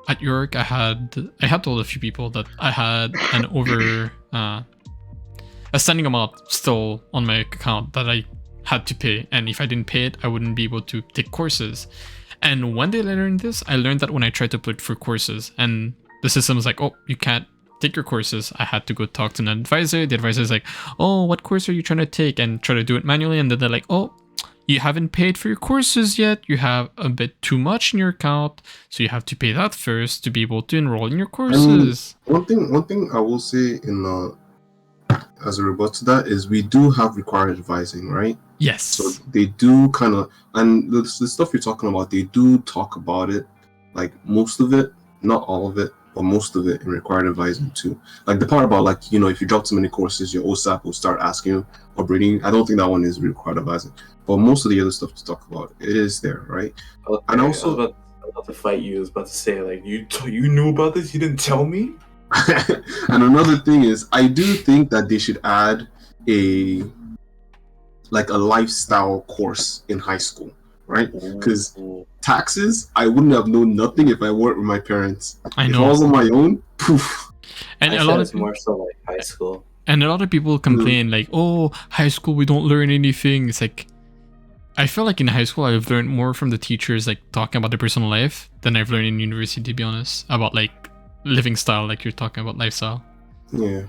at York I had told a few people that I had an over a standing amount still on my account that I had to pay, and if I didn't pay it I wouldn't be able to take courses. And when did I learn this? I learned that when I tried to apply for courses, and the system was like, oh, you can't take your courses. I had to go talk to an advisor. The advisor is like, oh, what course are you trying to take? And try to do it manually. And then they're like, oh, you haven't paid for your courses yet. You have a bit too much in your account. So you have to pay that first to be able to enroll in your courses. One thing I will say as a rebuttal to that is we do have required advising, right? Yes. So they do kind of, and the stuff you're talking about, they do talk about it, like most of it, not all of it, but most of it in required advising too. Like the part about like, you know, if you drop too many courses, your OSAP will start asking you or bringing. I don't think that one is required advising, but most of the other stuff to talk about, it is there, right? Okay, and also, I was about to fight you. I was about to say like you knew about this, you didn't tell me. and another thing is, I do think that they should add a lifestyle course in high school, right? Because taxes, I wouldn't have known nothing if I weren't with my parents. I know. If I was on my own, poof. And I a lot it's of more so like high school. And a lot of people complain like, oh, high school, we don't learn anything. It's like, I feel like in high school, I've learned more from the teachers, like talking about their personal life than I've learned in university, to be honest, about like living style, like you're talking about lifestyle. Yeah.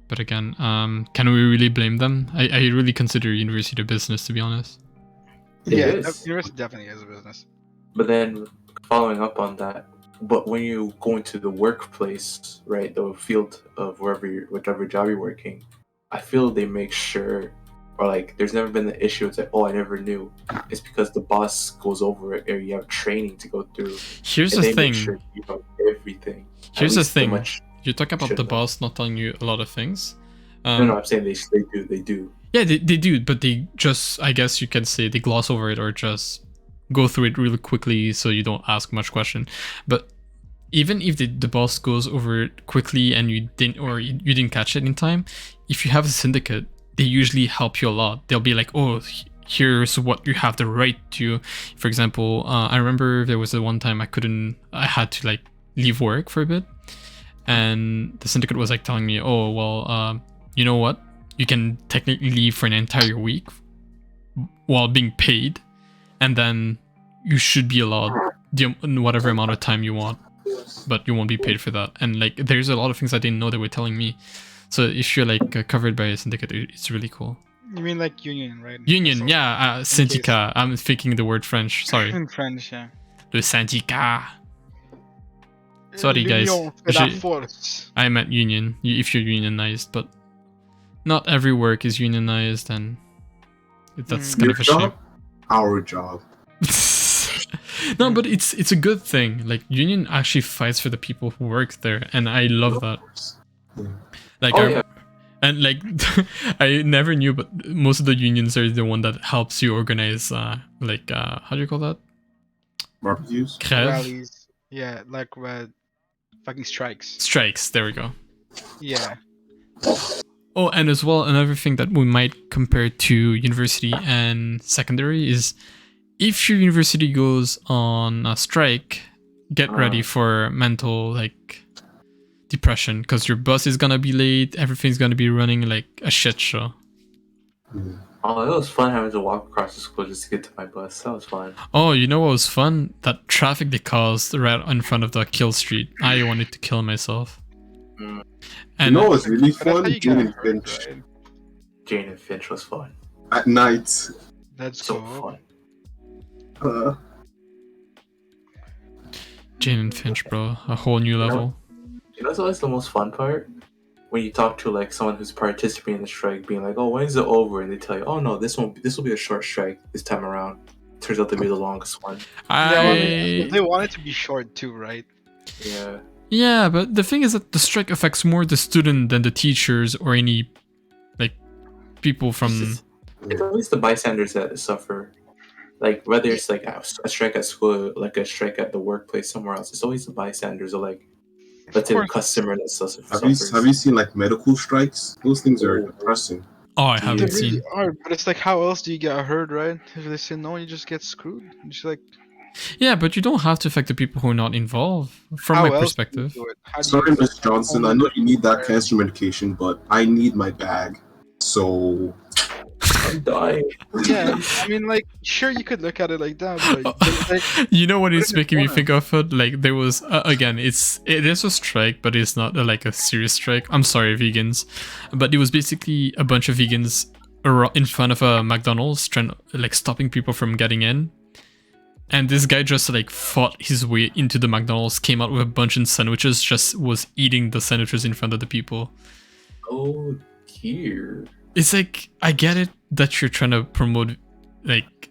But again, can we really blame them? I really consider university a business, to be honest. University definitely is a business. But then following up on that, but when you go into the workplace, right, the field of whichever job you're working, I feel they make sure, or like there's never been the issue. It's like, oh, I never knew. It's because the boss goes over it, or you have training to go through. Here's the thing. Make sure you know everything. Here's the thing. You talk about the boss not telling you a lot of things. No, I'm saying they do. Yeah, they do, but they just, I guess you can say, they gloss over it or just go through it really quickly so you don't ask much question. But even if the boss goes over it quickly and you didn't catch it in time, if you have a syndicate, they usually help you a lot. They'll be like, oh, here's what you have the right to. For example, I remember there was one time I had to like leave work for a bit, and the syndicate was like telling me, oh, well, you know what? You can technically leave for an entire week while being paid, and then you should be allowed whatever amount of time you want, but you won't be paid for that. And like, there's a lot of things I didn't know they were telling me. So if you're like covered by a syndicate, it's really cool. You mean like union, right? Union, yeah, syndicat. I'm thinking the word French. Sorry. In French, yeah. Le syndicat. Sorry, guys. I meant union. If you're unionized, but not every work is unionized, and that's kind of a shame. Our job. No, but it's a good thing. Like, union actually fights for the people who work there, and I love that. Like, and like, I never knew, but most of the unions are the one that helps you organize, like, how do you call that? Barbecues? Rallies. Yeah, like fucking strikes. Strikes, there we go. Yeah. Oh, and as well, another thing that we might compare to university and secondary is, if your university goes on a strike, get ready for mental, like, depression, because your bus is gonna be late, everything's gonna be running like a shit show. Oh, it was fun having to walk across the school just to get to my bus. That was fun. Oh, you know what was fun? That traffic they caused right in front of the kill street. I wanted to kill myself. And you know what's really fun? Jane and Finch. Right? Jane and Finch was fun. At night. That's so cool. fun. Jane and Finch, bro. A whole new level. You know what's always the most fun part? When you talk to like someone who's participating in the strike, being like, "Oh, when is it over?" and they tell you, "Oh no, this will be a short strike this time around." Turns out to be the longest one. They want it to be short too, right? Yeah. Yeah, but the thing is that the strike affects more the student than the teachers or any like people from. It's always the bystanders that suffer. Like whether it's like a strike at school, like a strike at the workplace, somewhere else. It's always the bystanders or like. Let's say the customer that suffers. Have you seen like medical strikes? Those things are depressing. Oh, I haven't seen. Really are, but it's like, how else do you get hurt, right? If they say no, you just get screwed. You're just like. Yeah, but you don't have to affect the people who are not involved. From my perspective. Sorry, Miss Johnson. I know you need that cancer medication, but I need my bag. So. I'm dying. Yeah, I mean, like, sure, you could look at it like that, but like, You know what put it's it in the making me corner. think of it? Like there was again, it is a strike, but it's not like a serious strike. I'm sorry, vegans, but it was basically a bunch of vegans in front of a McDonald's trying like stopping people from getting in. And this guy just like fought his way into the McDonald's, came out with a bunch of sandwiches, just was eating the sandwiches in front of the people. Oh dear. It's like, I get it that you're trying to promote like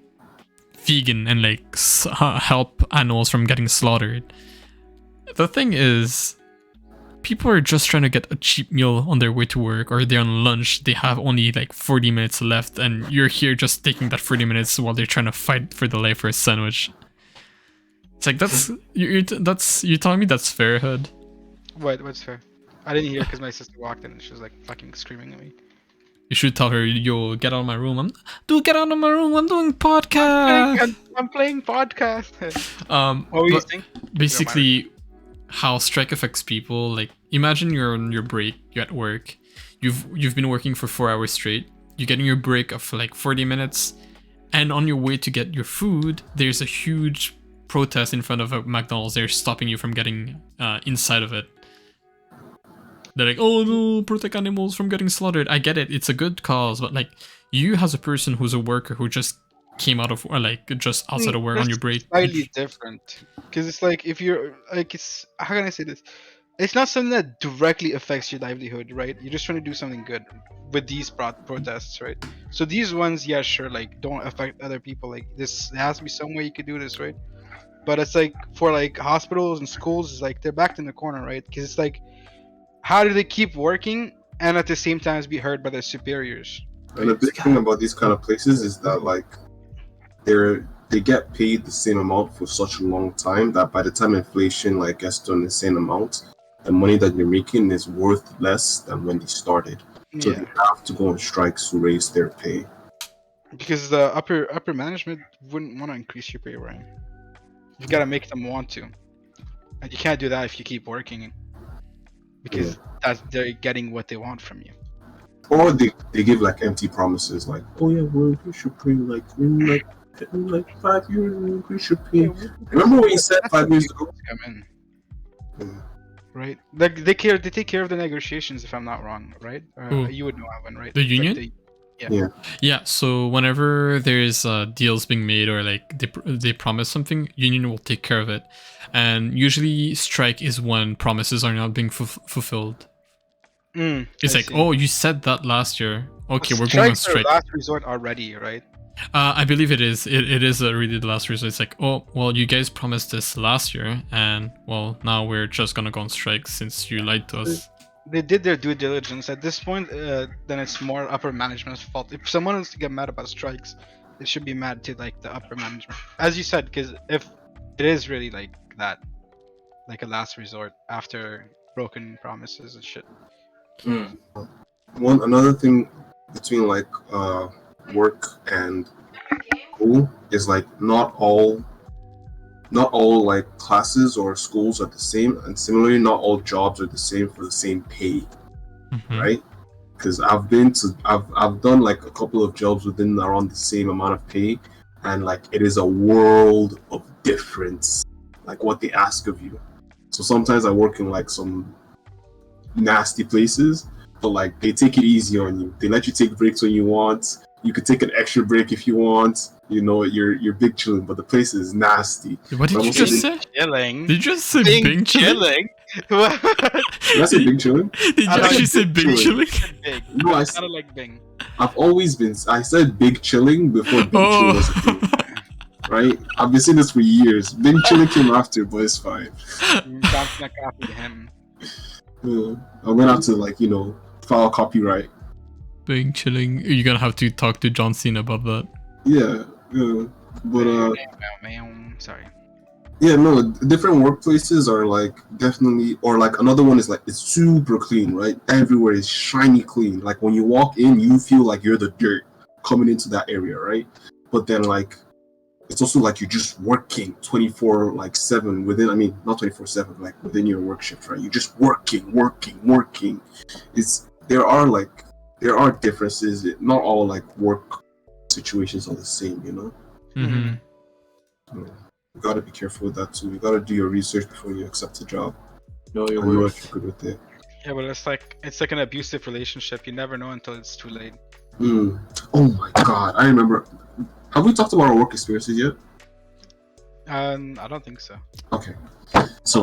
vegan and like help animals from getting slaughtered. The thing is, people are just trying to get a cheap meal on their way to work, or they're on lunch, they have only like 40 minutes left, and you're here just taking that 40 minutes while they're trying to fight for the life for a sandwich. It's like, you're telling me that's fair, Hood? What's fair? I didn't hear because my sister walked in and she was like fucking screaming at me. You should tell her, yo, get out of my room. Dude, get out of my room, I'm doing podcast. I'm playing podcast. What were you But saying? basically, how strike affects people, like imagine you're on your break, you're at work, you've been working for 4 hours straight, you're getting your break of like 40 minutes, and on your way to get your food, there's a huge protest in front of a McDonald's. They're stopping you from getting inside of it. They're like, oh no, protect animals from getting slaughtered. I get it, it's a good cause, but like, you as a person who's a worker who just came out of, or like just outside of work on your break, Slightly different, because it's like, if you're like, it's, how can I say this? It's not something that directly affects your livelihood, right? You're just trying to do something good with these protests, right? So these ones, yeah, sure, like don't affect other people. Like this, there has to be some way you could do this, right? But it's like for like hospitals and schools, it's like they're backed in the corner, right? Because it's like, how do they keep working and at the same time be heard by their superiors? And the big thing about these kind of places is that like they get paid the same amount for such a long time that by the time inflation like gets to an insane amount, the money that they're making is worth less than when they started. So Yeah, they have to go on strikes to raise their pay. because the upper management wouldn't want to increase your pay, right? You gotta make them want to, and you can't do that if you keep working, because that's, they're getting what they want from you. Or they give like empty promises like, oh yeah, we'll increase your pay like 5 years, we'll increase your pay. Remember when you said 5 years ago? Come in, Yeah. right? Like they take care of the negotiations, if I'm not wrong, right? Who? You would know, Alvin, right? The Like union? Yeah, so whenever there's deals being made, or like they promise something, union will take care of it. And usually strike is when promises are not being fulfilled. It's I like, see. oh, you said that last year. Okay, But we're going on strikes are strike. last resort already, right? I believe it is. It is really the last resort. It's like, oh, well, you guys promised this last year, and well, now we're just gonna go on strike since you lied to us. They did their due diligence. At this point, then it's more upper management's fault. If someone wants to get mad about strikes, they should be mad to like the upper management, as you said, because if it is really like that, like a last resort after broken promises and shit. Mm. Another thing between like work and school is like not all like classes or schools are the same, and similarly not all jobs are the same for the same pay, right? Because I've done like a couple of jobs within around the same amount of pay, and like it is a world of difference, like what they ask of you. So sometimes I work in like some nasty places, but like they take it easy on you. They let you take breaks when you want. You could take an extra break if you want. You know, you're big chilling, but the place is nasty. What did you just say? Chilling. Did you just say Bing Bing chilling? What? Did I say big chilling? Did you I actually like say Bing chilling. chilling? Big. No, I Kind of like Bing. I've always been. I said big chilling before big chilling was a thing, right? I've been saying this for years. Big chilling came after, but it's fine. Sounds like copy him. I went out to like file copyright. Bing chilling. You're gonna have to talk to John Cena about that. Yeah, but Sorry. yeah, no, different workplaces are like definitely, or like another one is like it's super clean, right? Everywhere is shiny clean. Like when you walk in, you feel like you're the dirt coming into that area, right? But then like it's also like you're just working 24/7 within. I mean, not 24/7, like within your work shift, right? You're just working. There are differences. Not all like work situations are the same, you know. Mm-hmm. So you gotta be careful with that too. You gotta do your research before you accept a job Know your and know if worth. you're good with it. Yeah, but it's like an abusive relationship. You never know until it's too late. Oh my god, I remember. Have we talked about our work experiences yet? I don't think so. Okay, so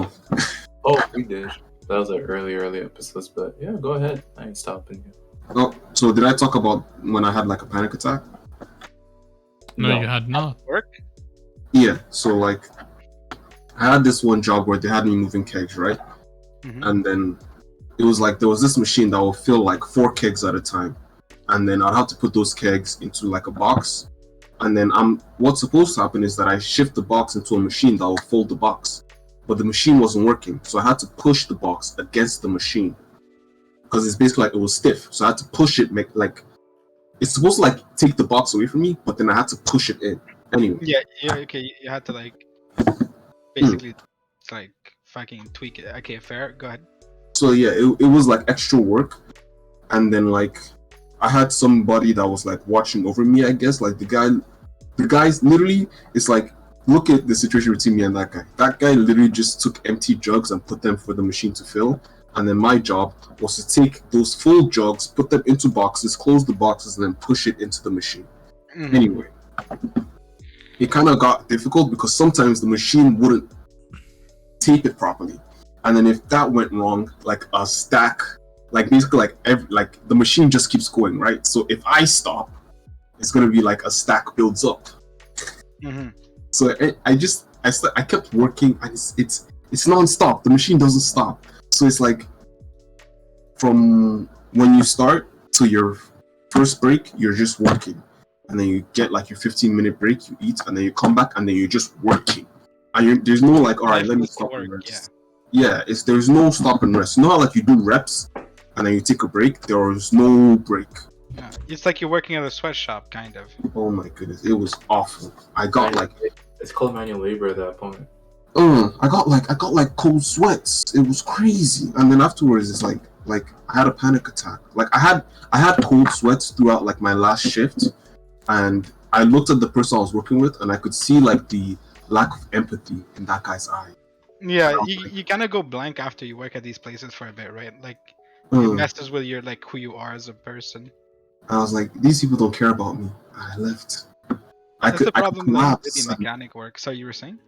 Oh, we did. That was like early episodes, but yeah, go ahead. I ain't stopping you. so did I talk about when I had like a panic attack? No, you had not. Work? Yeah, so like I had this one job where they had me moving kegs, right? Mhm. And then it was like there was this machine that will fill like 4 kegs at a time, and then I'd have to put those kegs into like a box, and then what's supposed to happen is that I shift the box into a machine that will fold the box, but the machine wasn't working, so I had to push the box against the machine because it's basically like it was stiff, so I had to push it, make like it's supposed to like take the box away from me, but then I had to push it in anyway. Yeah, okay. You had to like basically like fucking tweak it. Okay, fair. Go ahead. So yeah, it was like extra work, and then like I had somebody that was like watching over me, I guess. Like the guy's literally, it's like, look at the situation between me and that guy. That guy literally just took empty jugs and put them for the machine to fill, and then my job was to take those full jugs, put them into boxes, close the boxes, and then push it into the machine. Mhm. Anyway, it kind of got difficult because sometimes the machine wouldn't tape it properly, and then if that went wrong, like a stack, like basically like the machine just keeps going, right? So if I stop, it's gonna be like a stack builds up. Mm-hmm. So I kept working, and it's non-stop. The machine doesn't stop. So it's like from when you start to your first break, you're just working, and then you get like your 15-minute break, you eat, and then you come back, and then you're just working. And there's no like, all right, let me stop and rest. Yeah, there's no stop and rest. You know how like you do reps, and then you take a break. There was no break. Yeah. It's like you're working at a sweatshop, kind of. Oh my goodness, it was awful. I got like it's called manual labor at that point. I got like cold sweats. It was crazy. And then afterwards, it's like I had a panic attack. Like I had cold sweats throughout like my last shift, and I looked at the person I was working with, and I could see like the lack of empathy in that guy's eye. Yeah, you kind of go blank after you work at these places for a bit, right? Like it messes with your like who you are as a person. I was like, these people don't care about me. I left. That's the problem with collapse. mechanic work. So you were saying?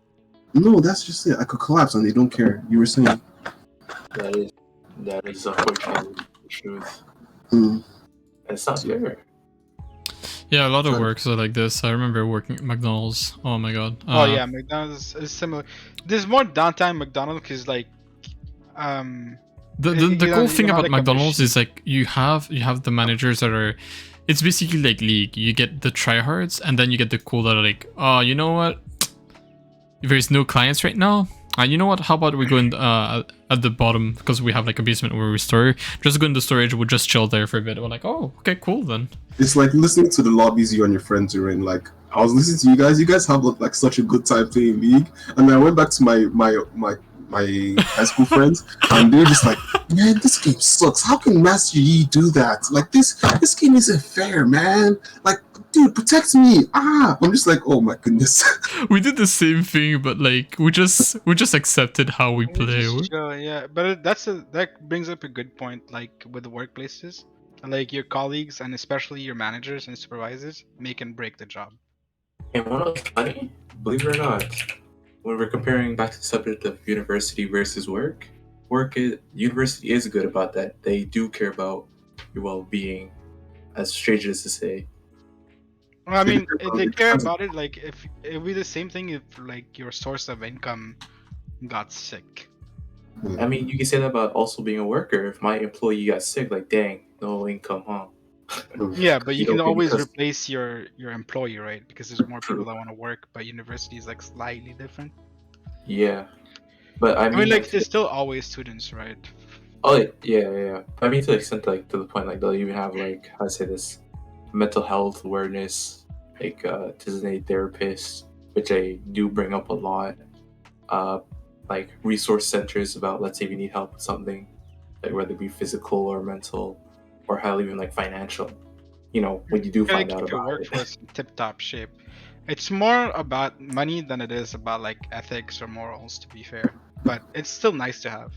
No, that's just it. I could collapse and they don't care. You were saying. That is unfortunately the truth. It's not fair. Yeah, a lot of works are like this. I remember working at McDonald's. Oh my god. Oh yeah, McDonald's is similar. There's more downtime McDonald's because like, the cool thing about McDonald's is like you have the managers that are, it's basically like league. You get the tryhards, and then you get the cool that are like, oh, you know what? There's no clients right now. You know what? How about we go in at the bottom, because we have like a basement where we store. Just go in the storage. We'll just chill there for a bit. We're like, oh, okay, cool then. It's like listening to the lobbies you and your friends are in. Like I was listening to you guys. You guys have like such a good time playing League, and then I went back to my high school friends, and they're just like, man, this game sucks. How can Master Yi do that? Like this game isn't fair, man. Like, dude, protect me. I'm just like, oh my goodness. We did the same thing, but like we just accepted how we play. Yeah, but that brings up a good point. Like with the workplaces, like your colleagues and especially your managers and supervisors make and break the job. And what's funny, believe it or not, when we're comparing back to the subject of university versus university is good about that. They do care about your well-being, as strange as to say. Well, I mean, they care about it. Like if it would be the same thing if like your source of income got sick. I mean, you can say that about also being a worker. If my employee got sick, like, dang, no income, huh? Yeah, but you can always replace your employee, right? Because there's more people that want to work, but university is like slightly different. Yeah, but I mean like there's still always students, right? Oh yeah. I mean, to the extent, like, to the point, like, they'll even have, like, how to say this, mental health awareness, like designated therapists, which I do bring up a lot. Like resource centers about, let's say, if you need help with something, like whether it be physical or mental, or hell, even like financial. when you do Gotta find out keep your about it. workforce in tip-top shape. It's more about money than it is about like ethics or morals, to be fair. But it's still nice to have.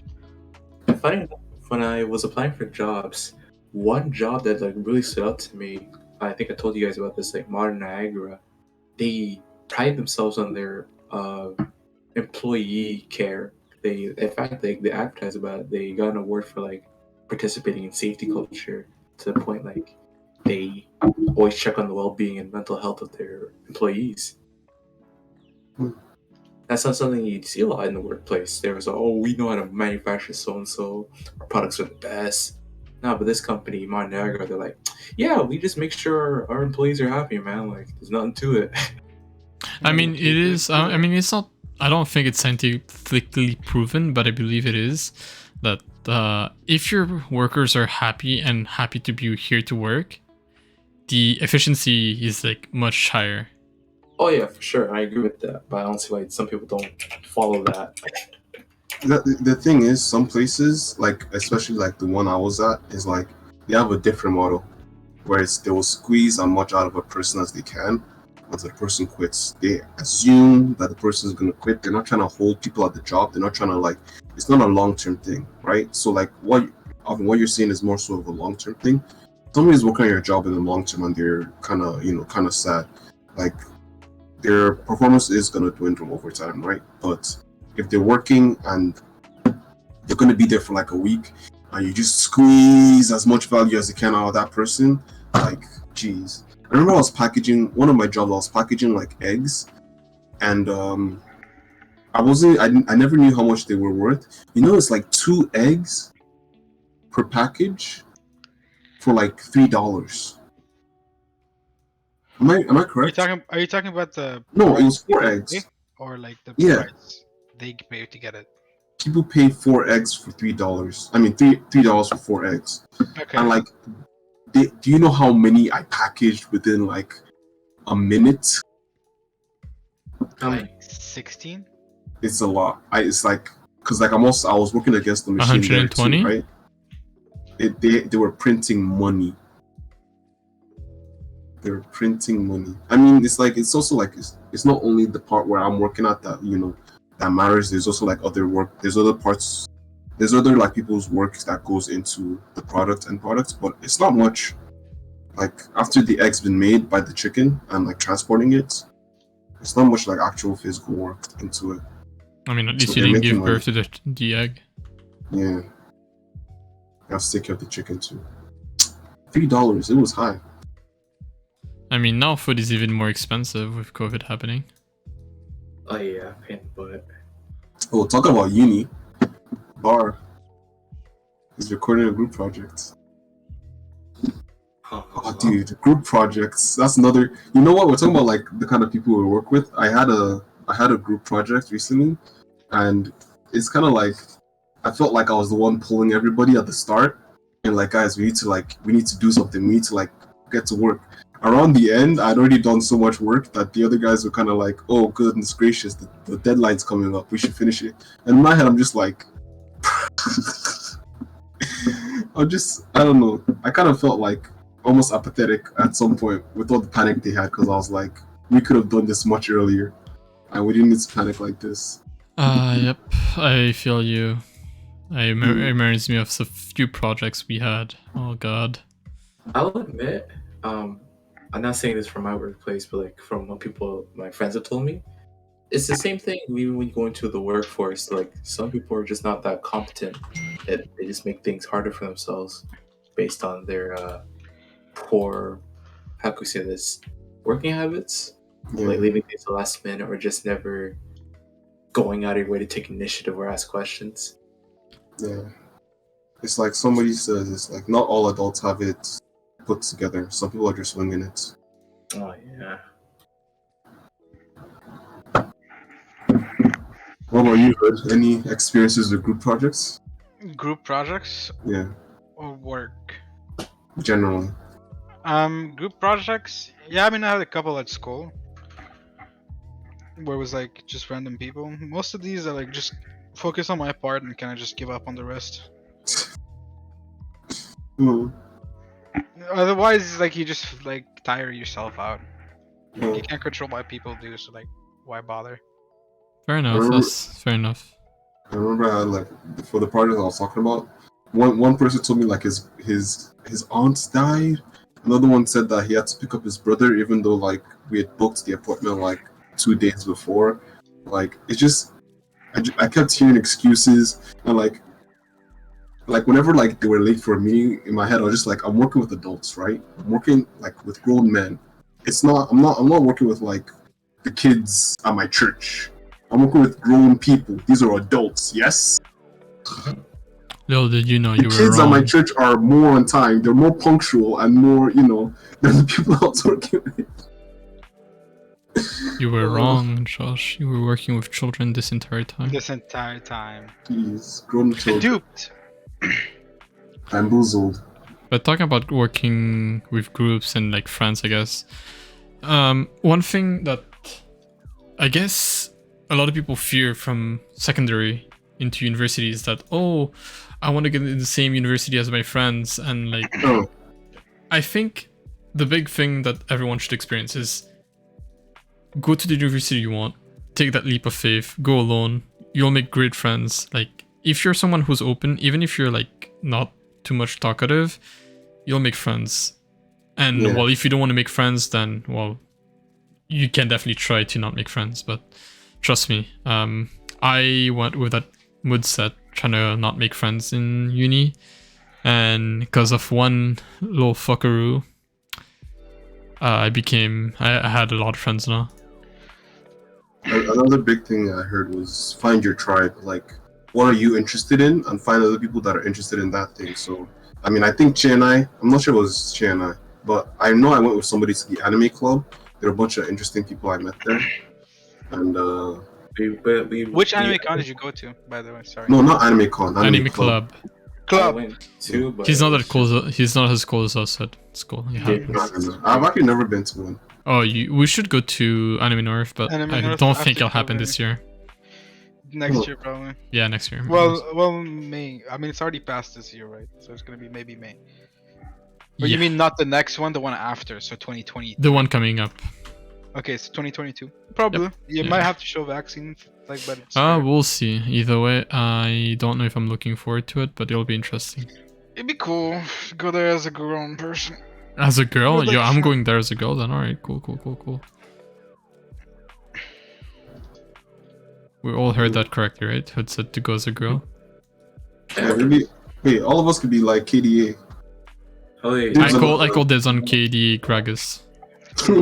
And funny enough, when I was applying for jobs, one job that like really stood out to me, I think I told you guys about this, like Modern Niagara, they pride themselves on their employee care. In fact, they advertise about it. They got an award for like participating in safety culture to the point like they always check on the well-being and mental health of their employees. That's not something you'd see a lot in the workplace. There was we know how to manufacture so and so. Our products are the best. No, but this company, Montego, they're like, yeah, we just make sure our employees are happy, man. Like, there's nothing to it. I mean, it is. I mean, it's not. I don't think it's scientifically proven, but I believe it is that if your workers are happy and happy to be here to work, the efficiency is like much higher. Oh yeah, for sure, I agree with that. But I don't see why some people don't follow that. The thing is, some places, like especially like the one I was at, is like they have a different model, where they will squeeze as much out of a person as they can. Once the person quits, they assume that the person is going to quit. They're not trying to hold people at the job. They're not trying to like. It's not a long-term thing, right? So like what you're saying is more so of a long-term thing. Somebody's working on your job in the long term and they're kind of sad. Like their performance is going to dwindle over time, right? But if they're working and they're going to be there for like a week and you just squeeze as much value as you can out of that person, like, geez. I remember I was packaging, one of my jobs, I was packaging like eggs, and I never knew how much they were worth. It's like 2 eggs per package for like $3. Am I correct? Are you talking about the No, it was price 4 they eggs. pay, or like the Yeah. price they pay to get it? People pay 4 eggs for $3. I mean, $3 for 4 eggs. Okay. And like, do you know how many I packaged within like a minute? Like 16? It's a lot. It's like, cause like I was working against the machine there too, 120? right? They were printing money. They were printing money. I mean, it's like it's also like it's not only the part where I'm working at that that matters. There's also like other work. There's other parts. There's other like people's work that goes into the product and products, but it's not much. Like after the egg's been made by the chicken and like transporting it, it's not much like actual physical work into it. I mean, at least So you they're didn't give making birth to the egg. Yeah, you have to take care of the chicken too. $3. It was high. I mean, now food is even more expensive with COVID happening. Oh yeah, pain butt. Oh, talk about uni. Bar is recording a group project. Oh, dude, group projects. That's another. You know what? We're talking about like the kind of people we work with. I had a group project recently, and it's kind of like I felt like I was the one pulling everybody at the start, and like, guys, we need to do something. We need to like get to work. Around the end, I'd already done so much work that the other guys were kind of like, "Oh, goodness gracious, the deadline's coming up. We should finish it." And in my head, I'm just like, I don't know. I kind of felt like almost apathetic at some point with all the panic they had because I was like, we could have done this much earlier, and we didn't need to panic like this. Yep, I feel you. It reminds me of the few projects we had. Oh god. I'll admit, I'm not saying this from my workplace, but like from what my friends have told me, it's the same thing even when you go into the workforce. Like some people are just not that competent, that they just make things harder for themselves based on their poor, how can we say this, working habits, like leaving things to the last minute or just never going out of your way to take initiative or ask questions. Yeah, it's like somebody says, it's like not all adults have it put together. Some people are just winging it. Oh yeah. What about you, Hood? Any experiences with group projects? Group projects Yeah, or work? generally. Group projects. Yeah, I mean, I had a couple at school where it was like just random people. Most of these are like just focus on my part and kind of just give up on the rest. Otherwise, like you just like tire yourself out. Oh, You can't control what people do, so like, why bother? Fair enough. remember- That's fair enough. I remember how like for the project I was talking about, one person told me like his aunt died. Another one said that he had to pick up his brother even though like we had booked the appointment like 2 days before. Like it's just I kept hearing excuses and like whenever like they were late for a meeting in my head I was just like I'm working with adults, right? I'm working like with grown men. I'm not working with like the kids at my church. I'm working with grown people. These are adults, yes? Little did you know The you were kids at my wrong. church are more on time. They're more punctual and more, than the people I was working with. You were Oh. wrong, Josh. You were working with children this entire time. This entire time, Jeez, grown been children. duped. Bamboozled. But talking about working with groups and like friends, I guess. One thing that I guess a lot of people fear from secondary into university is that, oh, I want to get into the same university as my friends. And like, Oh, I think the big thing that everyone should experience is go to the university you want, take that leap of faith, go alone. You'll make great friends. Like, if you're someone who's open, even if you're like not too much talkative, you'll make friends. And Yeah. well, if you don't want to make friends, then well, you can definitely try to not make friends. But trust me, I went with that mood set, trying to not make friends in uni, and because of one little fuckaroo, I had a lot of friends now. another big thing I heard was find your tribe. Like, what are you interested in? And find other people that are interested in that thing. So, I mean, I think Che and I'm not sure it was Che and but I know I went with somebody to the anime club. There were a bunch of interesting people I met there. And, Which anime con did you go to, by the way? Sorry. no, not Anime Con, Anime club. I Club. went too, but He's it not was that cool. He's not as cool as us at school. It happens. I've actually never been to one. Oh, we should go to Anime North, but Anime I North don't after think it'll happen February. this year. Next year, probably. Yeah, next year. Well, May. I mean, it's already past this year, right? So it's gonna be maybe May. Or yeah, you mean not the next one, the one after? So 2020. the one coming up. Okay, so 2022. Probably. You Yeah. might have to show vaccine, like, but it's fair. We'll see. Either way, I don't know if I'm looking forward to it, but it'll be interesting. It'd be cool. Go there as a grown person. As a girl, Well, like, yeah, I'm sure. going there as a girl. Then all right, cool. We all heard that correctly, right? Hood said to go as a girl. Yeah, maybe. Wait, all of us could be like KDA. Oh, wait, Dude, I call this on KD Gragas. I'm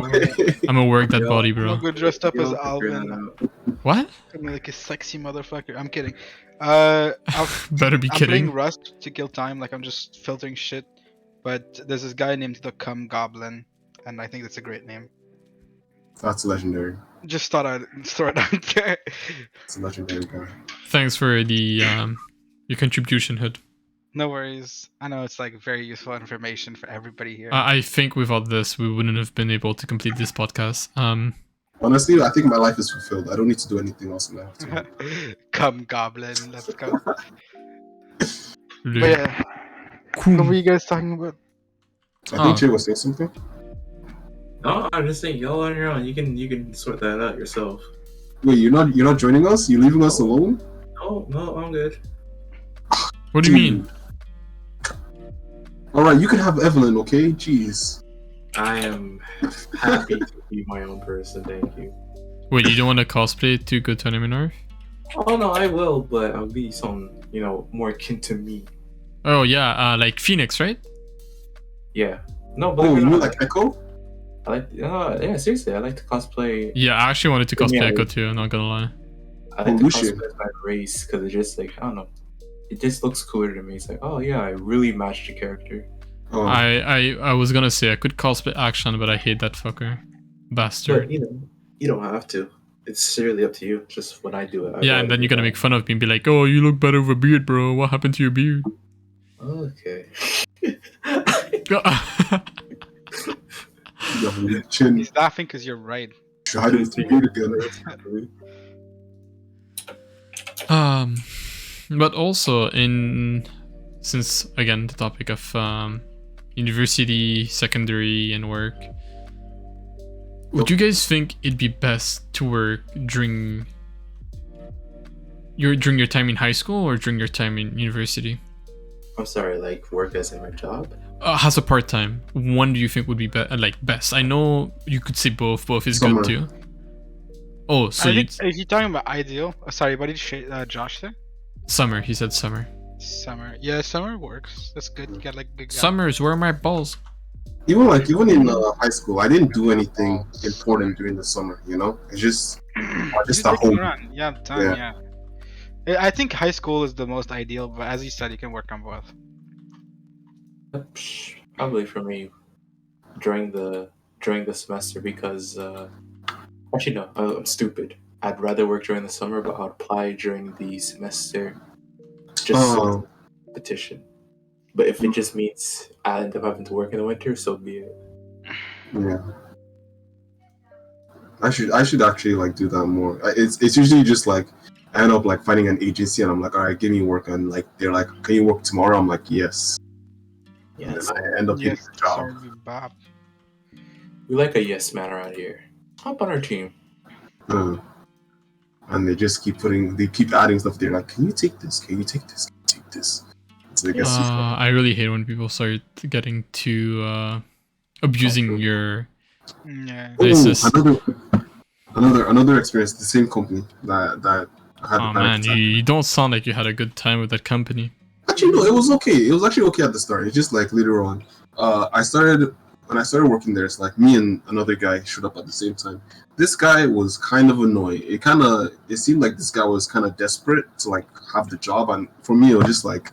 gonna work that Yo. body, I'm bro. gonna go dressed up as Yo, figure that Alvin. out. What? I'm like a sexy motherfucker. I'm kidding. Better be I'm playing kidding. Rust to kill time. Like I'm just filtering shit. But there's this guy named the Cum Goblin, and I think that's a great name. That's legendary. Just thought I'd throw it out there. It's a legendary guy. Thanks for the your contribution, Hood. No worries. I know it's like very useful information for everybody here. I think without this, we wouldn't have been able to complete this podcast. Honestly, I think my life is fulfilled. I don't need to do anything else in life. Cum Goblin. Let's go. But Le- yeah, what were you guys talking about? I think Jay was saying something. No, I'm just saying, y'all on your own. You can sort that out yourself. Wait, you're not joining us? You're leaving us alone? No, I'm good. What do you mean? All right, you can have Evelyn, okay? Jeez. I am happy to be my own person. Thank you. Wait, you don't want to cosplay to go to Anime North? Oh no, I will, but I'll be some, more akin to me. Oh yeah, like Phoenix, right? Yeah. No, Oh, believe it you or mean not, like Echo? I like. Yeah, seriously, I like to cosplay. Yeah, I actually wanted to cosplay Yeah. Echo too. I'm not gonna lie. I like to Lucian. cosplay as my race because it just like I don't know. It just looks cooler to me. It's like, oh yeah, I really matched the character. Oh, I was gonna say I could cosplay Action, but I hate that fucker, bastard. But you don't have to. It's really up to you. Just when I do it. Yeah, and then you're gonna make fun of me and be like, "Oh, you look better with a beard, bro. What happened to your beard?" Okay. you have a weak chin. He's laughing because you're right. Try to beard again. But also since again the topic of university, secondary, and work. Would you guys think it'd be best to work during your time in high school or during your time in university? I'm sorry, like work as in my job? As a part-time, one do you think would be best? I know you could say both. Both is Summer. good too. Oh, so you Are you talking about ideal? Sorry, what did Josh say? summer? He said summer. Summer. Yeah, summer works. That's good. You got like big. Summers, where are my balls? Even in high school, I didn't do anything important during the summer. You know, it's just Just at looking home. around. Yeah, time. Yeah. I think high school is the most ideal, but as you said, you can work on both. Probably for me during the semester because actually no, I'm stupid. I'd rather work during the summer, but I'd apply during the semester just so competition. But if it just means I end up having to work in the winter, so be it. Yeah. I should actually like do that more. It's usually just like I end up like finding an agency and I'm like, all right, give me work, and like they're like, can you work tomorrow? I'm like, yes. Yes. And then I end up getting the job. Sorry, Bob. We like a yes man around here. Hop on our team. And they just keep adding stuff. They're like, can you take this? Can you take this? Can you take this? So I guess I really hate when people start getting too abusing your. Yeah. another experience. The same company that I had. Oh man, you don't sound like you had a good time with that company. Actually, no, it was okay. It was actually okay at the start. It's just like later on. When I started working there, it's like me and another guy showed up at the same time. This guy was kind of annoying. It seemed like this guy was kind of desperate to like have the job, and for me, it was just like,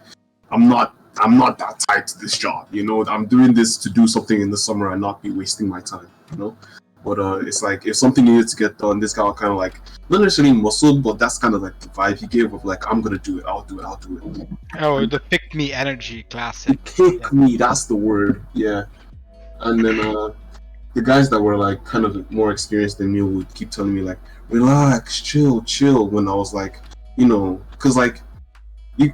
I'm not that tied to this job. You know, I'm doing this to do something in the summer and not be wasting my time. You know, but it's like if something needed to get done, this guy was kind of like not necessarily muscled, but that's kind of like the vibe he gave of like, I'm gonna do it. I'll do it. Oh, the pick me energy classic. Pick me. That's the word. Yeah. And then the guys that were like kind of more experienced than me would keep telling me like, relax, chill. When I was like, you know, because like you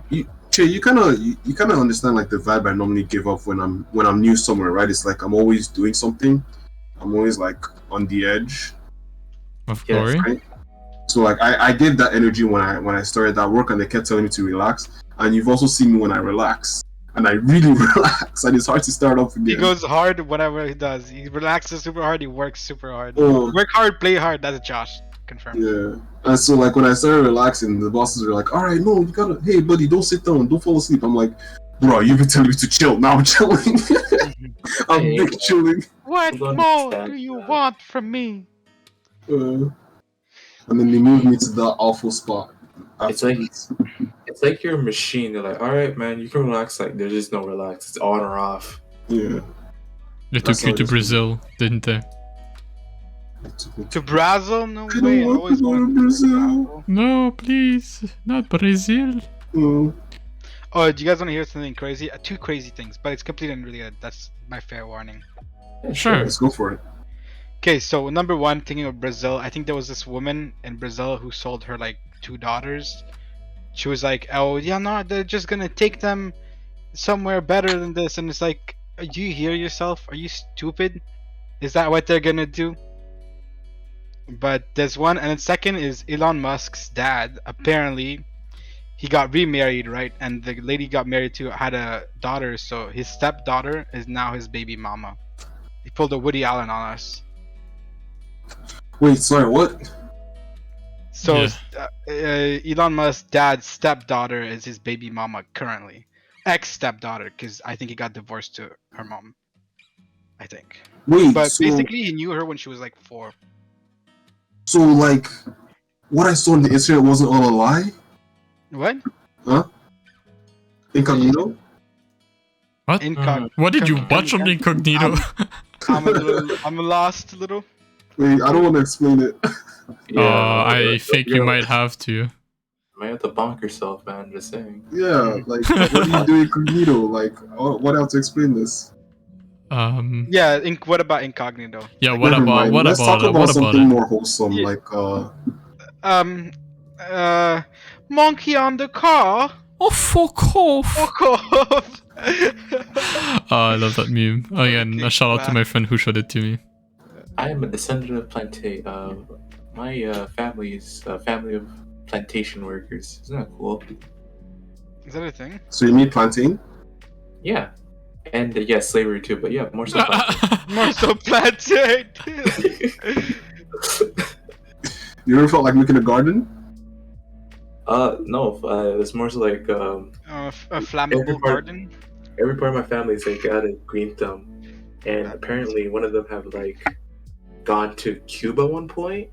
kind of understand like the vibe I normally give off when I'm new somewhere, right? It's like I'm always doing something. I'm always like on the edge. Of course. Right? So like I gave that energy when I started that work, and they kept telling me to relax. And you've also seen me when I relax. And I really relax, and it's hard to start off again. He goes hard whenever he does. He relaxes super hard. He works super hard. Oh. Work hard, play hard. That's Josh. Confirmed. Yeah. And so like when I started relaxing, the bosses were like, all right, no, you gotta, hey buddy, don't sit down, don't fall asleep. I'm like, bro, you've been telling me to chill. Now I'm chilling. I'm big chilling. What more do you want from me? And then they moved me to that awful spot. It's like you're a machine. They're like, all right, man, you can relax. Like, there's just no relax. It's on or off. Yeah. They took you to Brazil, didn't they? To Brazil? No I way. I don't always want to wanted go to to Brazil. No, please, not Brazil. Oh, do you guys want to hear something crazy? Two crazy things, but it's completely unrelated. That's my fair warning. Sure. Let's go for it. Okay, so number one, thinking of Brazil, I think there was this woman in Brazil who sold her like 2 daughters. She was like, oh yeah, no, they're just gonna take them somewhere better than this. And it's like, do you hear yourself? Are you stupid? Is that what they're gonna do? But there's one, and then second is Elon Musk's dad. Apparently he got remarried, right? And the lady got married to had a daughter, so his stepdaughter is now his baby mama. He pulled a Woody Allen on us. Wait, sorry, what? So Elon Musk's dad's stepdaughter is his baby mama currently. Ex-stepdaughter, because I think he got divorced to her mom. I think. Wait, But so, basically he knew her when she was like 4. so like what I saw on the internet wasn't all a lie? What? Huh? Incognito? What? What did you watch on Incognito? I'm lost a little. Wait, I don't want to explain it. I think you might have to. You might have to bonk yourself, man. Just saying. Yeah, like what do you do incognito? Like, what else to explain this? Yeah, what about Incognito? Yeah, what Never about mind. what Let's about talk it? about What about something it? more wholesome, Yeah. like Monkey on the car. Oh, fuck off! Fuck off. Oh, I love that meme. Again, a shout out to my friend who showed it to me. I am a descendant of my family is a family of plantation workers. Isn't that cool? Is that a thing? So you mean plantain? Yeah. And yeah, slavery too, but yeah, more so plantain. More so plantain. You ever felt like making a garden? No, it's more so like A flammable garden. every part of my family is like got a green thumb, and apparently one of them have like gone to Cuba one point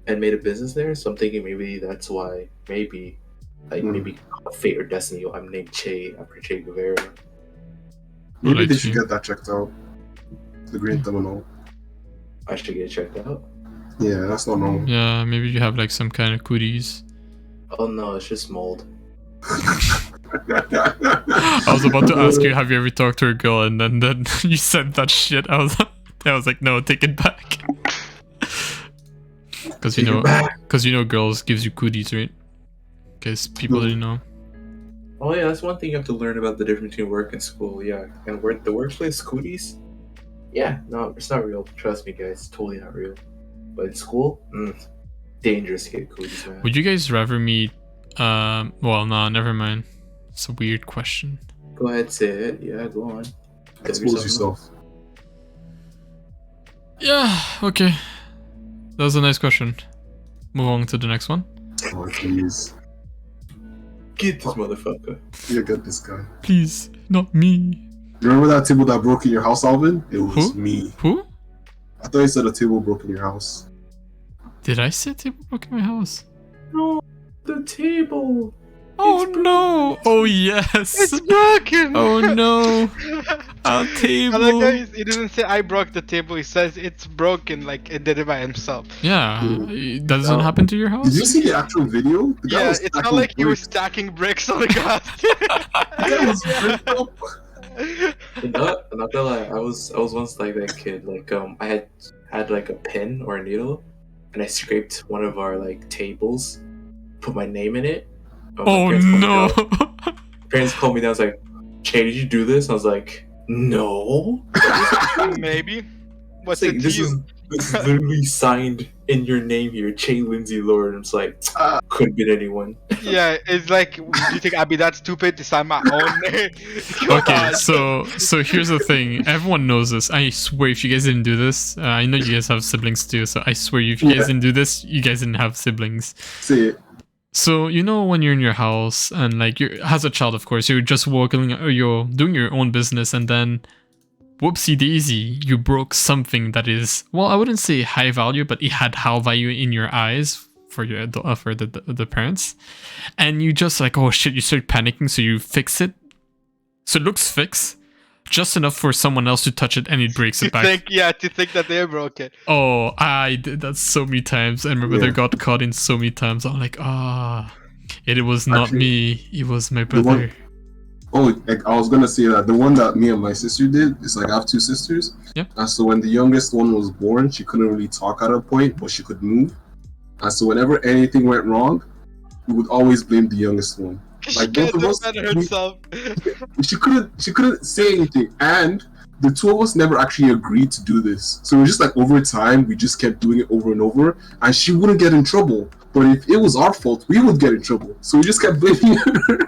and made a business there. So I'm thinking maybe that's why, maybe fate or destiny. I'm named Che after Che Guevara. Maybe Like they should you. get that checked out. The green thumb and all. I should get checked out. Yeah, that's not normal. Yeah, maybe you have like some kind of cooties. Oh no, it's just mold. I was about to ask you, have you ever talked to a girl, and then you said that shit. I was like, no, take it back. Because you know, girls gives you cooties, right? Because people didn't know. Oh yeah, that's one thing you have to learn about the difference between work and school. Yeah, and the workplace cooties. Yeah, no, it's not real. Trust me, guys, it's totally not real. But in school, dangerous to get cooties, man. Would you guys rather meet? Well, no, never mind. It's a weird question. Go ahead, say it. Yeah, go on. Expose yourself. Yeah. Okay. That was a nice question. Move on to the next one. Oh, jeez. Get this motherfucker. You get this guy. Please, not me. You remember that table that broke in your house, Alvin? It was Who? me. Who? I thought you said a table broke in your house. Did I say a table broke in my house? No, the table. Oh no! Oh yes! It's broken. Oh no! A table. I like how he didn't say I broke the table. He says it's broken, like it did it by himself. Yeah, doesn't happen to your house. Did you see the actual video? The guy Yeah, was it's not stacking like he was bricks. stacking bricks on the ground. The guy was bricked up. I'm not gonna lie. I was once like that kid. Like I had like a pen or a needle, and I scraped one of our like tables, put my name in it. Oh no! Parents called me down. I was like, "Che, did you do this?" I was like, "No." Maybe. What's It's like, it to you? This is literally signed in your name here, Che Lindsay Lord. And it's like, could have been anyone. Yeah, it's like, do you think I'd be that stupid to sign my own name? Come Okay, on. so here's the thing. Everyone knows this. I swear, if you guys didn't do this, I know you guys have siblings too. So I swear, if you guys didn't do this, you guys didn't have siblings. See it. So you know when you're in your house and like you're as a child, of course, you're just walking or you're doing your own business, and then whoopsie daisy, you broke something that is, well, I wouldn't say high value, but it had high value in your eyes for your for the parents, and you just like, oh shit, you start panicking, so you fix it, so it looks fixed, just enough for someone else to touch it and it breaks it back. To think that they broke it. Oh, I did that so many times, and my brother got caught in so many times. I'm like, it was not me, it was my brother. Like I was gonna say that the one that me and my sister did is like I have two sisters. Yeah. And so when the youngest one was born, she couldn't really talk at a point, but she could move. And so whenever anything went wrong, we would always blame the youngest one. Like both of us, herself. she couldn't say anything, and the two of us never actually agreed to do this. So it was just like over time, we just kept doing it over and over, and she wouldn't get in trouble. But if it was our fault, we would get in trouble. So we just kept blaming her.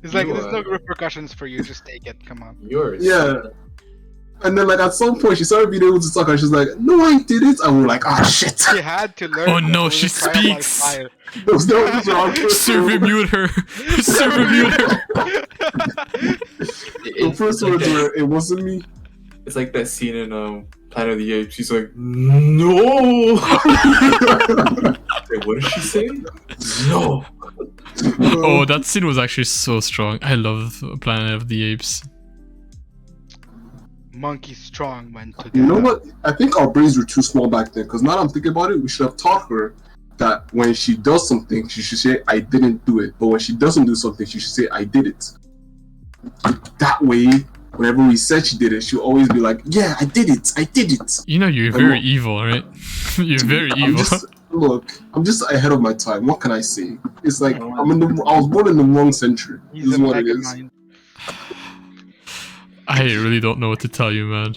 It's like, there's no repercussions for you, just take it, come on. Yours. Yeah. And then like at some point, she started being able to talk, and she's like, "No, I did it." And we're like, "Oh shit!" She had to learn. Oh no, she It was a trial by speaks. fire. Those was our first Server mute her. Server mute her. The first words were, "It wasn't me." It's like that scene in Planet of the Apes. She's like, "No." Wait, what did she say? No. Oh, that scene was actually so strong. I love Planet of the Apes. Monkey strong when together. You know what? I think our brains were too small back then. Because now that I'm thinking about it, we should have taught her that when she does something, she should say, "I didn't do it." But when she doesn't do something, she should say, "I did it." That way, whenever we said she did it, she'll always be like, "Yeah, I did it. I did it." You know you're very evil, right? You're very evil. I'm just ahead of my time. What can I say? It's like I was born in the wrong century. He's This is a what it mega is. mind. I really don't know what to tell you, man.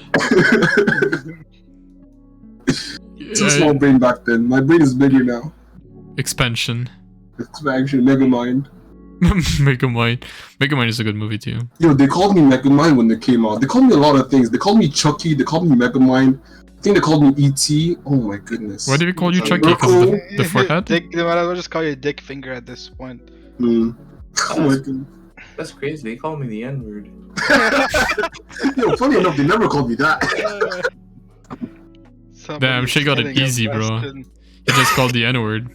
Too small brain back then. My brain is bigger now. Expansion. Expansion, Megamind. Megamind. Megamind is a good movie too. Yo, they called me Megamind when they came out. They called me a lot of things. They called me Chucky. They called me Megamind. I think they called me E.T. Oh my goodness. Why do we call you Chucky? Because of the forehead? Dick, they might as well just call you Dick Finger at this point. Oh my goodness. That's crazy. They call me the N-word. Yo, funny enough, they never called me that. Damn, she got it easy, bro. You just called the N-word.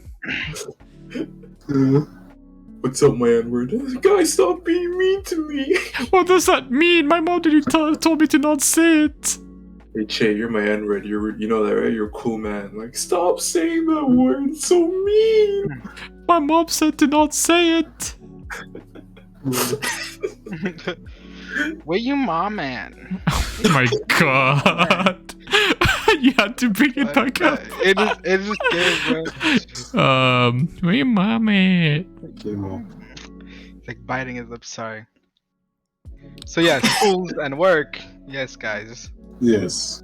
What's up, my N-word? Guys, stop being mean to me. What does that mean? My mom didn't told me to not say it. Hey, Che, you're my N-word. You know that, right? You're a cool man. Like, stop saying that word. It's so mean. My mom said to not say it. Where you mom at? Oh my god. You had to bring it back up. It just came, bro. Where your mom at? It's like biting his lips, sorry. So yeah, schools and work. Yes, guys. Yes.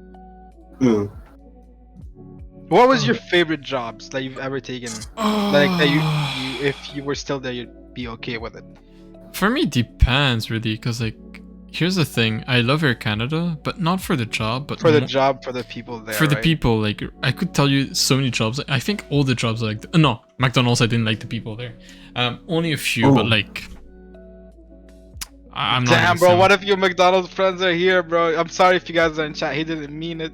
What was your favorite jobs that you've ever taken? Like that you if you were still there, you'd be okay with it. For me, it depends really, because like, here's the thing: I love Air Canada, but not for the job, but for the job, for the people there. For the right? people, like I could tell you so many jobs. I think all the jobs, like no, McDonald's, I didn't like the people there. Only a few, but like. I'm not. Damn, bro. What if your McDonald's friends are here, bro? I'm sorry if you guys are in chat. He didn't mean it.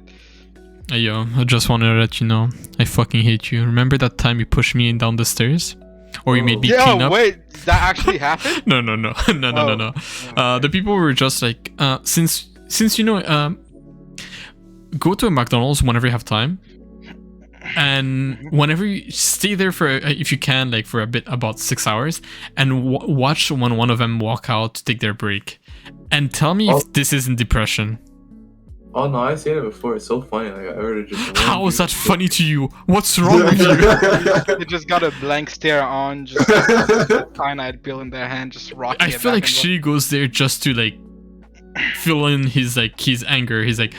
Hey, yo, I just wanted to let you know, I fucking hate you. Remember that time you pushed me down the stairs? Or you made me clean up? Wait, that actually happened? No. The people were just like, since you know, go to a McDonald's whenever you have time. And whenever you stay there for, if you can, like for a bit, about 6 hours, and watch when one of them walk out to take their break. And tell me if this isn't depression. Oh no, I've seen it before. It's so funny. Like I heard it just. How is that funny to you? What's wrong with you? They just got a blank stare on, just cyanide pill in their hand, just rocking. I feel like she goes there just to like fill in his anger. He's like,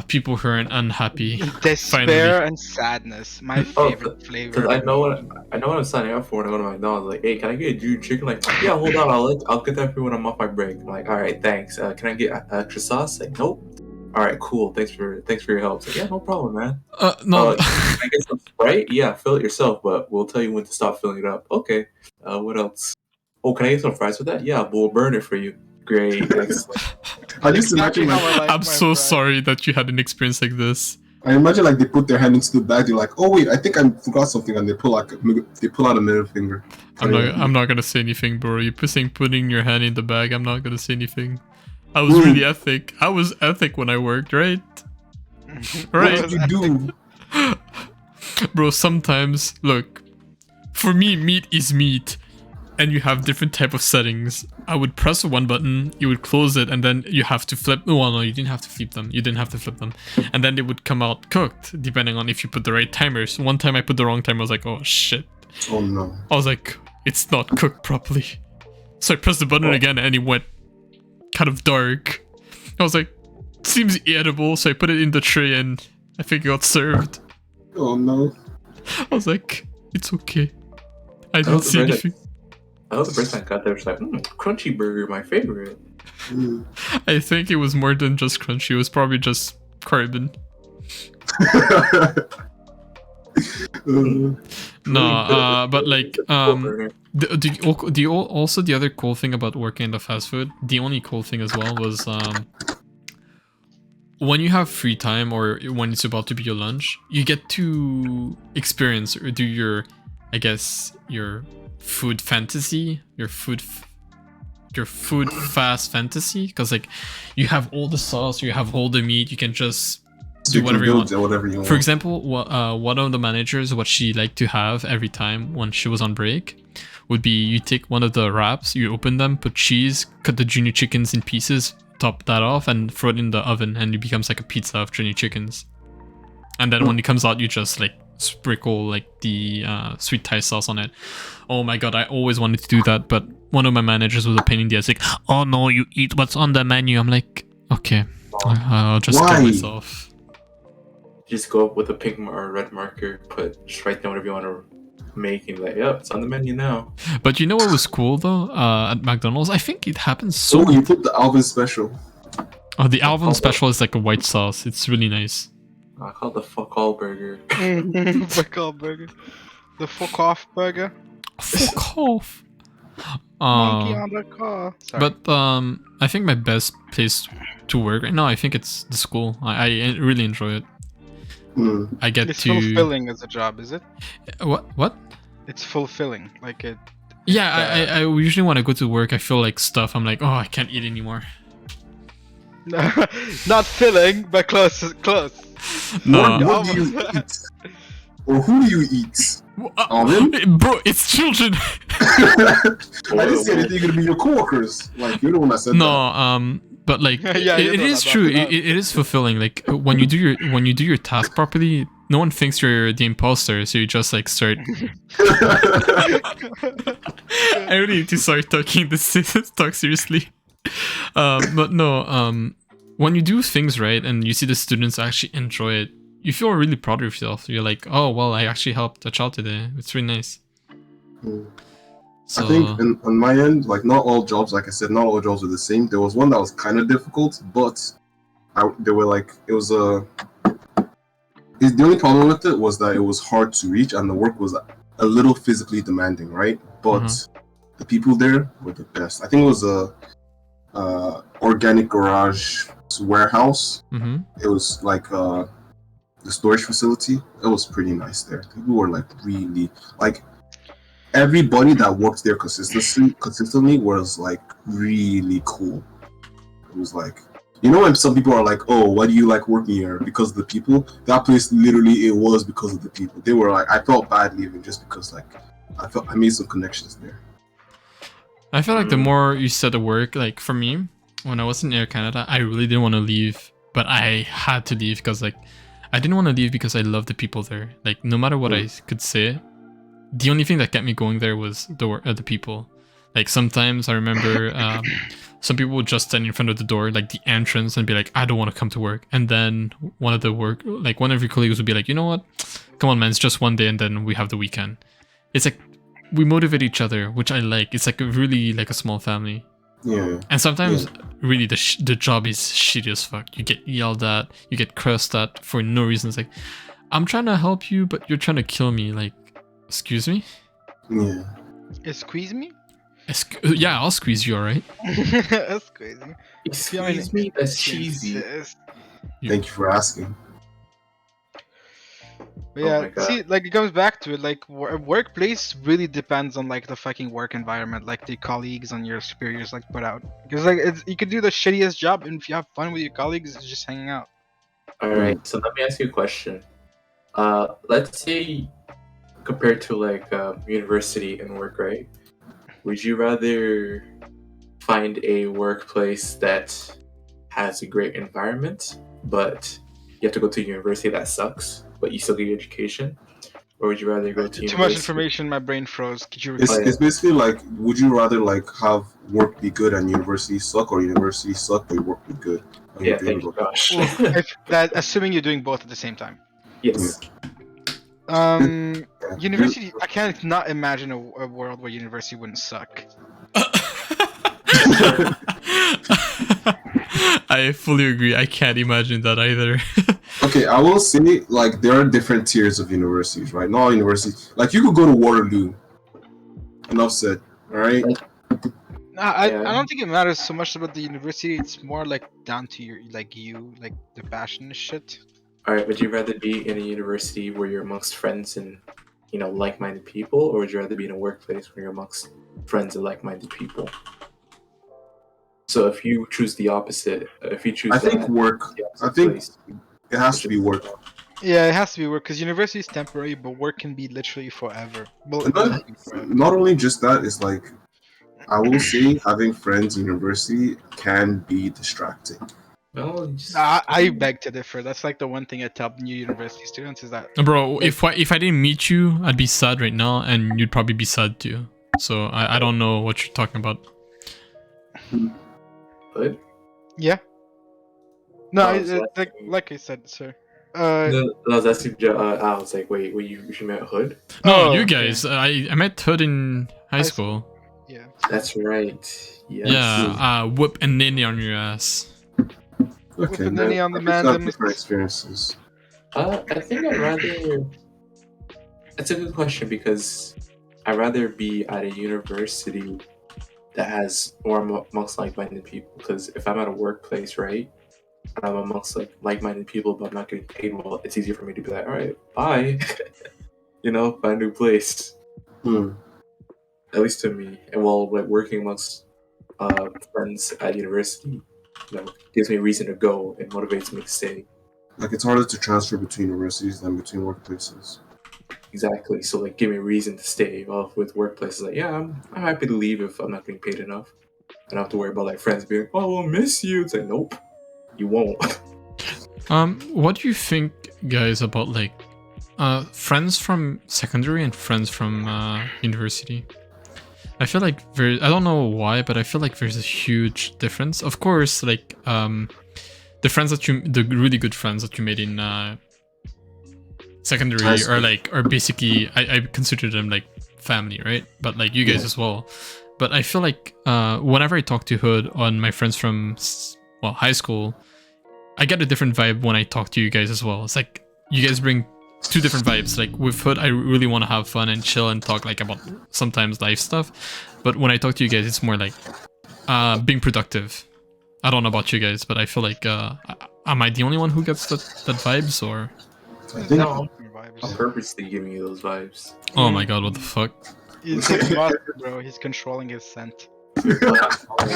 people who are unhappy. Despair finally. And sadness. My favorite flavor. Because I know what I'm signing up for when I go to McDonald's. Like, hey, can I get a Junior chicken? Like, yeah, hold on, I'll get that for you when I'm off my break. I'm like, all right, thanks. Can I get extra sauce? Like, nope. All right, cool. Thanks for your help. Like, yeah, no problem, man. No. Can I get some Sprite? Yeah, fill it yourself, but we'll tell you when to stop filling it up. Okay. What else? Oh, can I get some fries with that? Yeah, we'll burn it for you. Great. Excellent. I just imagine I'm so sorry that you had an experience like this. I imagine like they put their hand into the bag. They're like, oh wait, I think I forgot something, and they pull out a middle finger. I'm not gonna say anything, bro. You're putting your hand in the bag. I'm not gonna say anything. I was really ethic. I was ethic when I worked, right? Right. What did you do? Bro, sometimes, look, for me, meat is meat, and you have different type of settings. I would press one button, you would close it, and then you have to flip. No, you didn't have to flip them. You didn't have to flip them. And then they would come out cooked, depending on if you put the right timers. One time I put the wrong timer, I was like, oh shit. Oh no. I was like, it's not cooked properly. So I pressed the button again, and it went kind of dark. I was like, seems edible, so I put it in the tray, and I think it got served. Oh no. I was like, it's okay. I didn't see anything. I was the first time I got there, was like, crunchy burger, my favorite. I think it was more than just crunchy. It was probably just carbon. But like, also the other cool thing about working in the fast food, the only cool thing as well was when you have free time or when it's about to be your lunch, you get to experience or do your, I guess, your food fantasy, your food fast fantasy, because like you have all the sauce, you have all the meat, you can just do whatever you want. For example, one of the managers, what she liked to have every time when she was on break would be, you take one of the wraps, you open them, put cheese, cut the junior chickens in pieces, top that off, and throw it in the oven, and it becomes like a pizza of junior chickens. And then when it comes out, you just like sprinkle like the sweet Thai sauce on it. Oh my god, I always wanted to do that, but one of my managers was a pain in the ass. Like, oh no, you eat what's on the menu. I'm like, okay, I'll just Why? kill myself. Just go up with a pink or red marker, just write down whatever you want to make, and be like, yep, it's on the menu now. But you know what was cool though? At McDonald's, I think it happens so. So you put the Alvin special. Oh, the Alvin special is like a white sauce. It's really nice. I call it the fuck all burger. Fuck all burger. The fuck off burger. Fuck off. Monkey on the car. Sorry. But I think my best place to work right now, I think it's the school. I really enjoy it. I get it's to fulfilling as a job, is it? What? It's fulfilling, like it. Yeah, I usually when I go to work, I feel like stuff. I'm like, oh, I can't eat anymore. Not filling, but close. No, What do you eat? Or who do you eat? Alvin? Bro, it's children. I didn't say anything. You're gonna be your coworkers. Like you're the one that said that. No, but like Yeah, it is true. It is fulfilling. Like when you do your task properly, no one thinks you're the imposter, so you just like start. I really need to start talking talk seriously. But no, when you do things right and you see the students actually enjoy it, you feel really proud of yourself. You're like, oh well, I actually helped a child today. It's really nice. So, I think on my end, like not all jobs, like I said, not all jobs are the same. There was one that was kind of difficult, but they were like, it was the only problem with it was that it was hard to reach and the work was a little physically demanding, right? But the people there were the best. I think it was a organic garage warehouse. It was like the storage facility. It was pretty nice there. People were like really like everybody that worked there consistently was like really cool. It was like, you know when some people are like, oh, why do you like working here? Because of the people. That place literally it was because of the people. They were like, I felt bad leaving just because like I made some connections there. I feel like the more you set the work, like for me, when I was in Air Canada, I really didn't want to leave, but I had to leave because like I didn't want to leave because I loved the people there. Like no matter what I could say, the only thing that kept me going there was the people. Like sometimes I remember some people would just stand in front of the door, like the entrance, and be like, I don't want to come to work. And then one of your colleagues would be like, you know what? Come on, man, it's just one day and then we have the weekend. It's like we motivate each other, which I like. It's like really like a small family. Yeah. And sometimes really the job is shitty as fuck. You get yelled at, you get cursed at for no reason. It's like, I'm trying to help you, but you're trying to kill me. Like, excuse me? Yeah. Squeeze me? Yeah, I'll squeeze you, alright? Squeeze me. Excuse me, that's cheesy. Thank you for asking. But yeah, see, like it comes back to it. Like workplace really depends on like the fucking work environment, like the colleagues and your superiors like put out. Because like you could do the shittiest job, and if you have fun with your colleagues, it's just hanging out. All right, so let me ask you a question. Let's say compared to like university and work, right? Would you rather find a workplace that has a great environment, but you have to go to a university that sucks, but you still get your education? Or would you rather go to too much information, my brain froze. Could you It's basically like, would you rather like have work be good and university suck, or university suck but your work be good? Yeah, thank you, gosh. Assuming you're doing both at the same time. Yes. University, I can't not imagine a world where university wouldn't suck. I fully agree. I can't imagine that either. Okay, I will say like there are different tiers of universities, right? Not all universities. Like you could go to Waterloo. Enough said. All right. I don't think it matters so much about the university. It's more like down to your like the passion and shit. All right. Would you rather be in a university where you're amongst friends and like-minded people, or would you rather be in a workplace where you're amongst friends and like-minded people? So if you choose the opposite, I think work. I think it has to be work. Yeah, it has to be work because university is temporary, but work can be literally forever. Well, not only just that, it's like I will say having friends in university can be distracting. No, I beg to differ. That's like the one thing I tell new university students is that. Bro, if I didn't meet you, I'd be sad right now, and you'd probably be sad too. so I don't know what you're talking about. Hood? Yeah. No, I was like I said, sir. No, I was asking. I was like, wait, you meant Hood? No, Oh, you guys. I met Hood in high school. Yeah. That's right. Yes. Yeah, whoop a ninny on your ass. Okay, With an then innie on the I man, have then- different experiences. I think I'd rather. That's a good question because I'd rather be at a university that has more amongst like-minded people. Because if I'm at a workplace, right, and I'm amongst like-minded people, but I'm not getting paid well, it's easier for me to be like, all right, bye. Find a new place. At least to me. And while like working amongst friends at university, gives me a reason to go and motivates me to stay. Like it's harder to transfer between universities than between workplaces. Exactly. So like, give me a reason to stay. Well, with workplaces, like, yeah, I'm happy to leave if I'm not getting paid enough. I don't have to worry about like friends being, oh, we'll miss you. It's like, nope, you won't. What do you think, guys, about like friends from secondary and friends from university? I feel like I don't know why, but I feel like there's a huge difference. Of course, like the really good friends that you made in secondary are basically I consider them like family, right? But like you guys as well. But I feel like whenever I talk to Hood on my friends from high school, I get a different vibe when I talk to you guys as well. It's like you guys bring two different vibes. Like with Hood, I really want to have fun and chill and talk like about sometimes life stuff. But when I talk to you guys, it's more like being productive. I don't know about you guys, but I feel like am I the only one who gets that vibes or? I think No, I'm purposely giving you those vibes. Oh my god, what the fuck? He's a master, bro. He's controlling his scent. As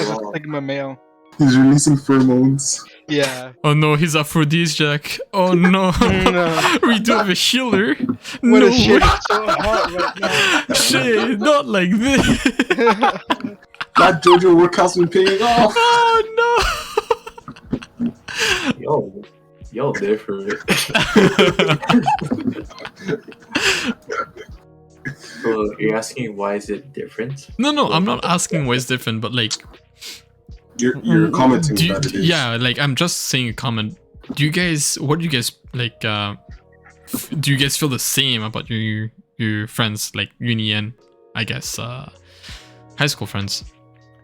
a Sigma male. he's releasing pheromones. Yeah. Oh no, he's Aphrodisiac. Oh no. No. We do have a healer. What No a shit. way. It's so hot right now. Shit, not like this. That JoJo workout's been paying off. Oh Y'all different. So you're asking why is it different? no. I'm not asking why it's different, but like You're commenting that it is. yeah, like I'm just saying a comment. What do you guys like? Do you guys feel the same about your friends, like uni and I guess high school friends?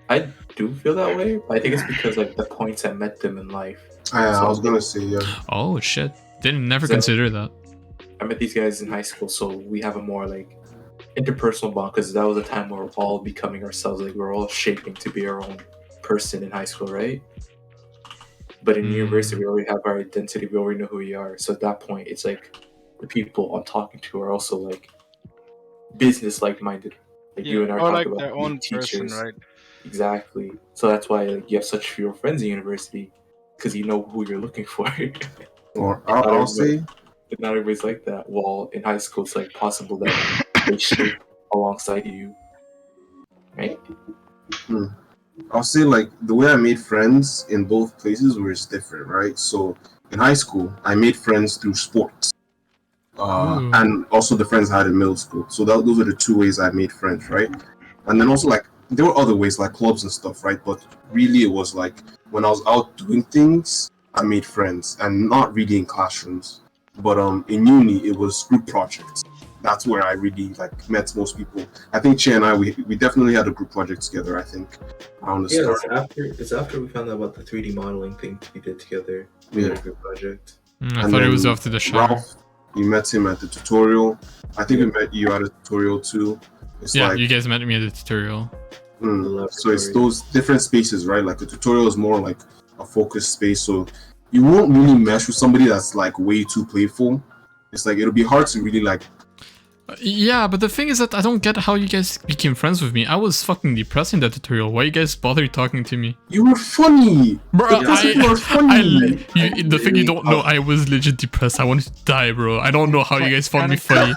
I do feel that way, but I think it's because like the points I met them in life. I was gonna say yeah. Oh shit! Didn't never So- consider that. I met these guys in high school, so we have a more like interpersonal bond because that was a time where we're all becoming ourselves. Like we're all shaping to be our own person in high school, right? But in university, we already have our identity. We already know who we are. So at that point, it's like the people I'm talking to are also like business like-minded. Like you and I are or talking like about their being own person, right? Exactly. So that's why like, you have such fewer friends in university because you know who you're looking for. Or I'll say Not everybody's like that. While in high school, it's like possible that they shape alongside you, right? I'll say like the way I made friends in both places was different, right? So in high school, I made friends through sports, and also the friends I had in middle school. So those are the two ways I made friends, right? And then also like there were other ways like clubs and stuff, right? But really it was like when I was out doing things, I made friends, and not really in classrooms. But in uni, it was group projects. That's where I really like met most people. I think Che and I, we definitely had a group project together. I think around the start. It's after we found out about the 3D modeling thing we did together. We had a group project. I And thought it then was after the shower. Ralph, you met him at the tutorial. I think we met you at a tutorial too. It's Yeah, like you guys met me at the tutorial. so it's those different spaces, right? Like the tutorial is more like a focused space, so you won't really mesh with somebody that's like way too playful. It's like it'll be hard to really like. Yeah, but the thing is that I don't get how you guys became friends with me. I was fucking depressed in that tutorial. Why you guys bother talking to me? You were funny, Bro, because you were funny. the thing you don't know, I was legit depressed. I wanted to die, bro. I don't know how you guys found me funny.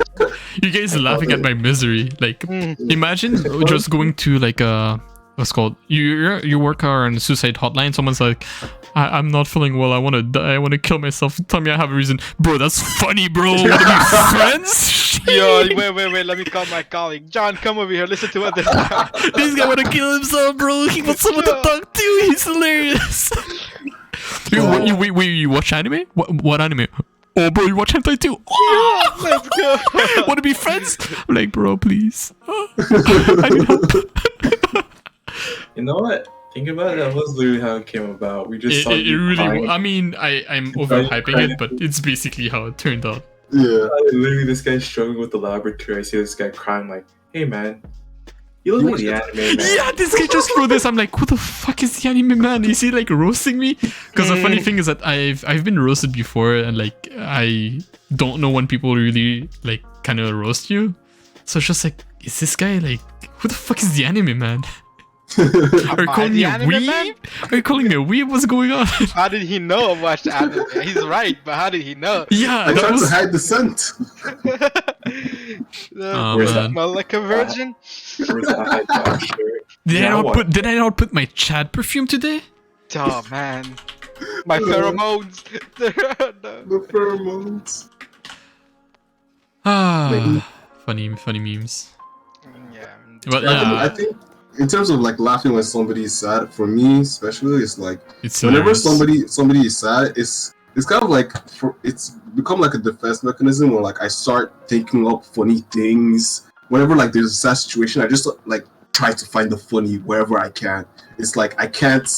You guys are laughing at my misery. Like, imagine just going to like what's called you work on a suicide hotline. Someone's like, I'm not feeling well. I want to die. I want to kill myself. Tell me I have a reason, bro. That's funny, bro. Want to be friends? Shit. Yo, wait, let me call my colleague. John, come over here, listen to what this guy. This guy wanna kill himself, bro. He wants someone to talk to. He's hilarious. You watch anime? What anime? Oh, bro, you watch hentai too? Oh! Let's go. Wanna be friends? I'm like, bro, please. I need help. You know what? Think about it. That was literally how it came about. We just saw you really. crying. I mean, I'm overhyping it, but it's basically how it turned out. Yeah. Literally, this guy's struggling with the laboratory. I see this guy crying, like, "Hey, man, you look like the anime man." Yeah, this guy just wrote this. I'm like, who the fuck is the anime man? Is he like roasting me? Because the funny thing is that I've been roasted before, and like I don't know when people really like kind of roast you. So it's just like, is this guy like, who the fuck is the anime man? Are you calling me a weeb? Are you calling me a weeb? What's going on? How did he know I watched anime? He's right, but how did he know? Yeah, I that tried was. to hide the scent. Where's that? Man. Smell like a virgin? Where's that high top shirt? Did I not put my Chad perfume today? Oh man, my pheromones. No. The pheromones. Ah, funny memes. Yeah. But I think in terms of like laughing when somebody's sad, for me especially, it's like it's whenever hilarious. somebody is sad, it's kind of like it's become like a defense mechanism where like I start thinking up funny things. Whenever like there's a sad situation, I just like try to find the funny wherever I can. It's like I can't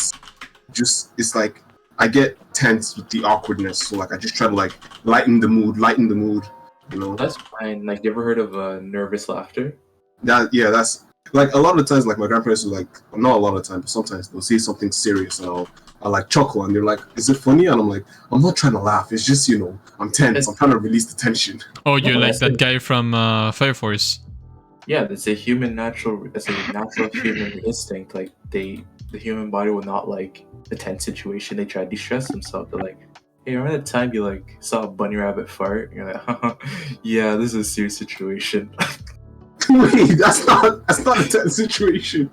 just. It's like I get tense with the awkwardness, so like I just try to like lighten the mood. You know. That's fine. Like, you ever heard of nervous laughter? That's like a lot of times. Like my grandparents will like not a lot of times, but sometimes they'll say something serious and I'll like chuckle and they're like, "Is it funny?" And I'm like, "I'm not trying to laugh. It's just I'm tense. I'm trying to release the tension." Oh, you're No, like that's that it. guy from Fire Force. Yeah, it's a natural human instinct. Like, the human body will not like a tense situation. They try to de-stress themselves. They're like, "Hey, remember that time you like saw a bunny rabbit fart?" And you're like, "Haha, yeah, this is a serious situation." Wait, that's not a tense situation.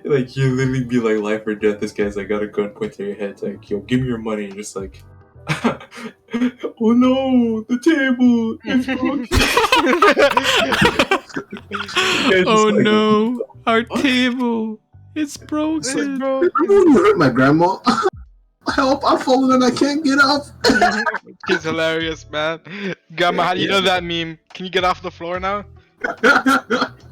Like, you literally be like life or death. This guy's like got a gun pointed at your head. It's like, "Yo, give me your money." And you're just like, "Oh no, the table is broken." Oh no, our table. It's broken. Remember when you hurt my grandma? Help! I'm falling and I can't get up. He's hilarious, man. Grandma, how do you know that meme? Can you get off the floor now?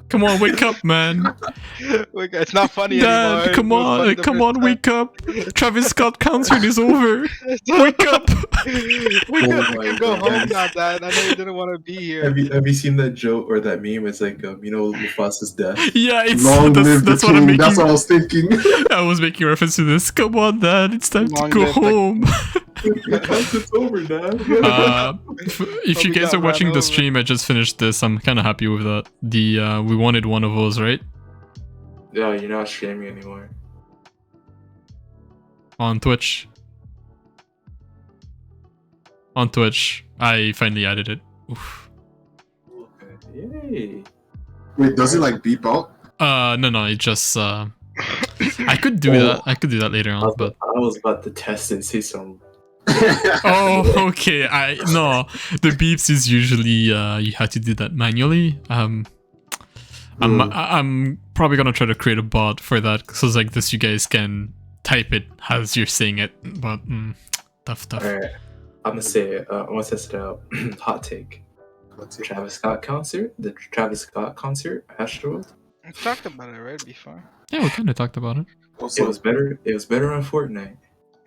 Come on, wake up, man. It's not funny Dad, anymore. come It was funny on, the come first on, time. wake up. Travis Scott concert is over. Wake up. We Oh my can go God. home now, Dad. I know you didn't want to be here. Have you seen that joke or that meme? It's like, Mufasa's death. Yeah, Long live that's the what I'm king. That's what I making. was thinking. I was making reference to this. Come on, Dad, it's time to Long go live the- home. It's over, Dad. If you we guys got are watching ran the over. stream, I just finished this. I'm kind of happy with that. We wanted one of those, right? Yeah, you're not streaming anymore. On Twitch. On Twitch, I finally added it. Oof. Okay. Yay. Wait, does it like beep out? No, it just I could do that. I could do that later on, but I was about to test and see some. oh, okay. No, the beeps is usually you have to do that manually. I'm probably gonna try to create a bot for that, so it's like this you guys can type it as you're saying it. But tough. Alright, I'm gonna say it. I'm gonna test it out. Hot take. Travis Scott concert, the Travis Scott concert, Astroworld. We talked about it right before. Yeah, we kind of talked about it. It was better. It was better on Fortnite.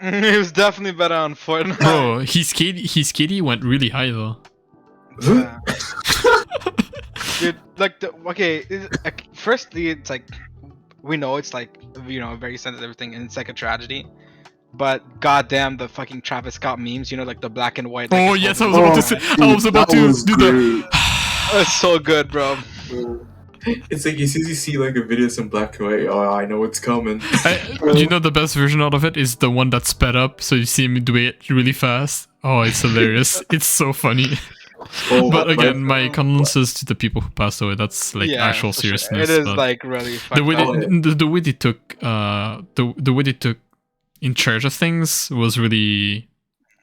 It was definitely better on Fortnite. Bro, his KD went really high though. Yeah. Dude, like firstly, it's like we know it's like a very sensitive thing, and it's like a tragedy. But goddamn, the fucking Travis Scott memes, like the black and white. Like, Oh yes, I was about to say. I was about to do the. It's so good, bro. It's like as soon as you see like a video in black and white, oh, I know what's coming. The best version out of it is the one that's sped up, so you see him do it really fast. Oh, it's hilarious. It's so funny. Oh, But again, my condolences to the people who passed away. That's like actual for sure. seriousness. It is but like really the fucked way up. the way they took the way they took in charge of things was really.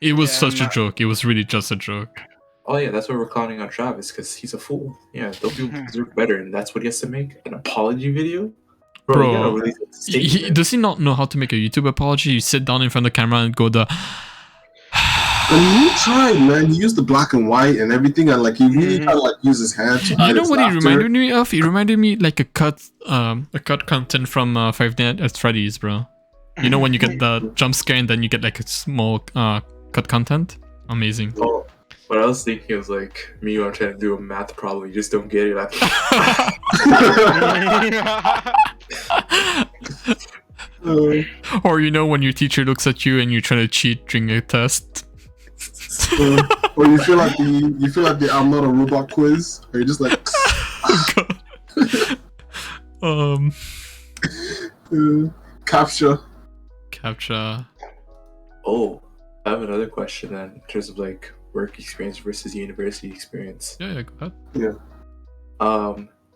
It was such a joke. It was really just a joke. oh yeah, that's why we're clowning on Travis because he's a fool. Yeah, those people deserve better, and that's what he has to make an apology video. Bro, you gotta Bro, release a statement. does he not know how to make a YouTube apology? You sit down in front of the camera and go the. And he tried, man. He used the black and white and everything, and like he really tried to like use his hand to hide You know his what he laughter. reminded me of? He reminded me like a cut content from Five Nights at Freddy's, bro. You know when you get the jump scare and then you get like a small cut content? Amazing. Oh, what I was thinking was like me when I'm trying to do a math problem, you just don't get it. Or you know when your teacher looks at you and you're trying to cheat during a test. Or you feel like the I'm not a robot quiz, or you're just like capture. Oh, I have another question then in terms of like work experience versus university experience. Yeah, go ahead. Yeah.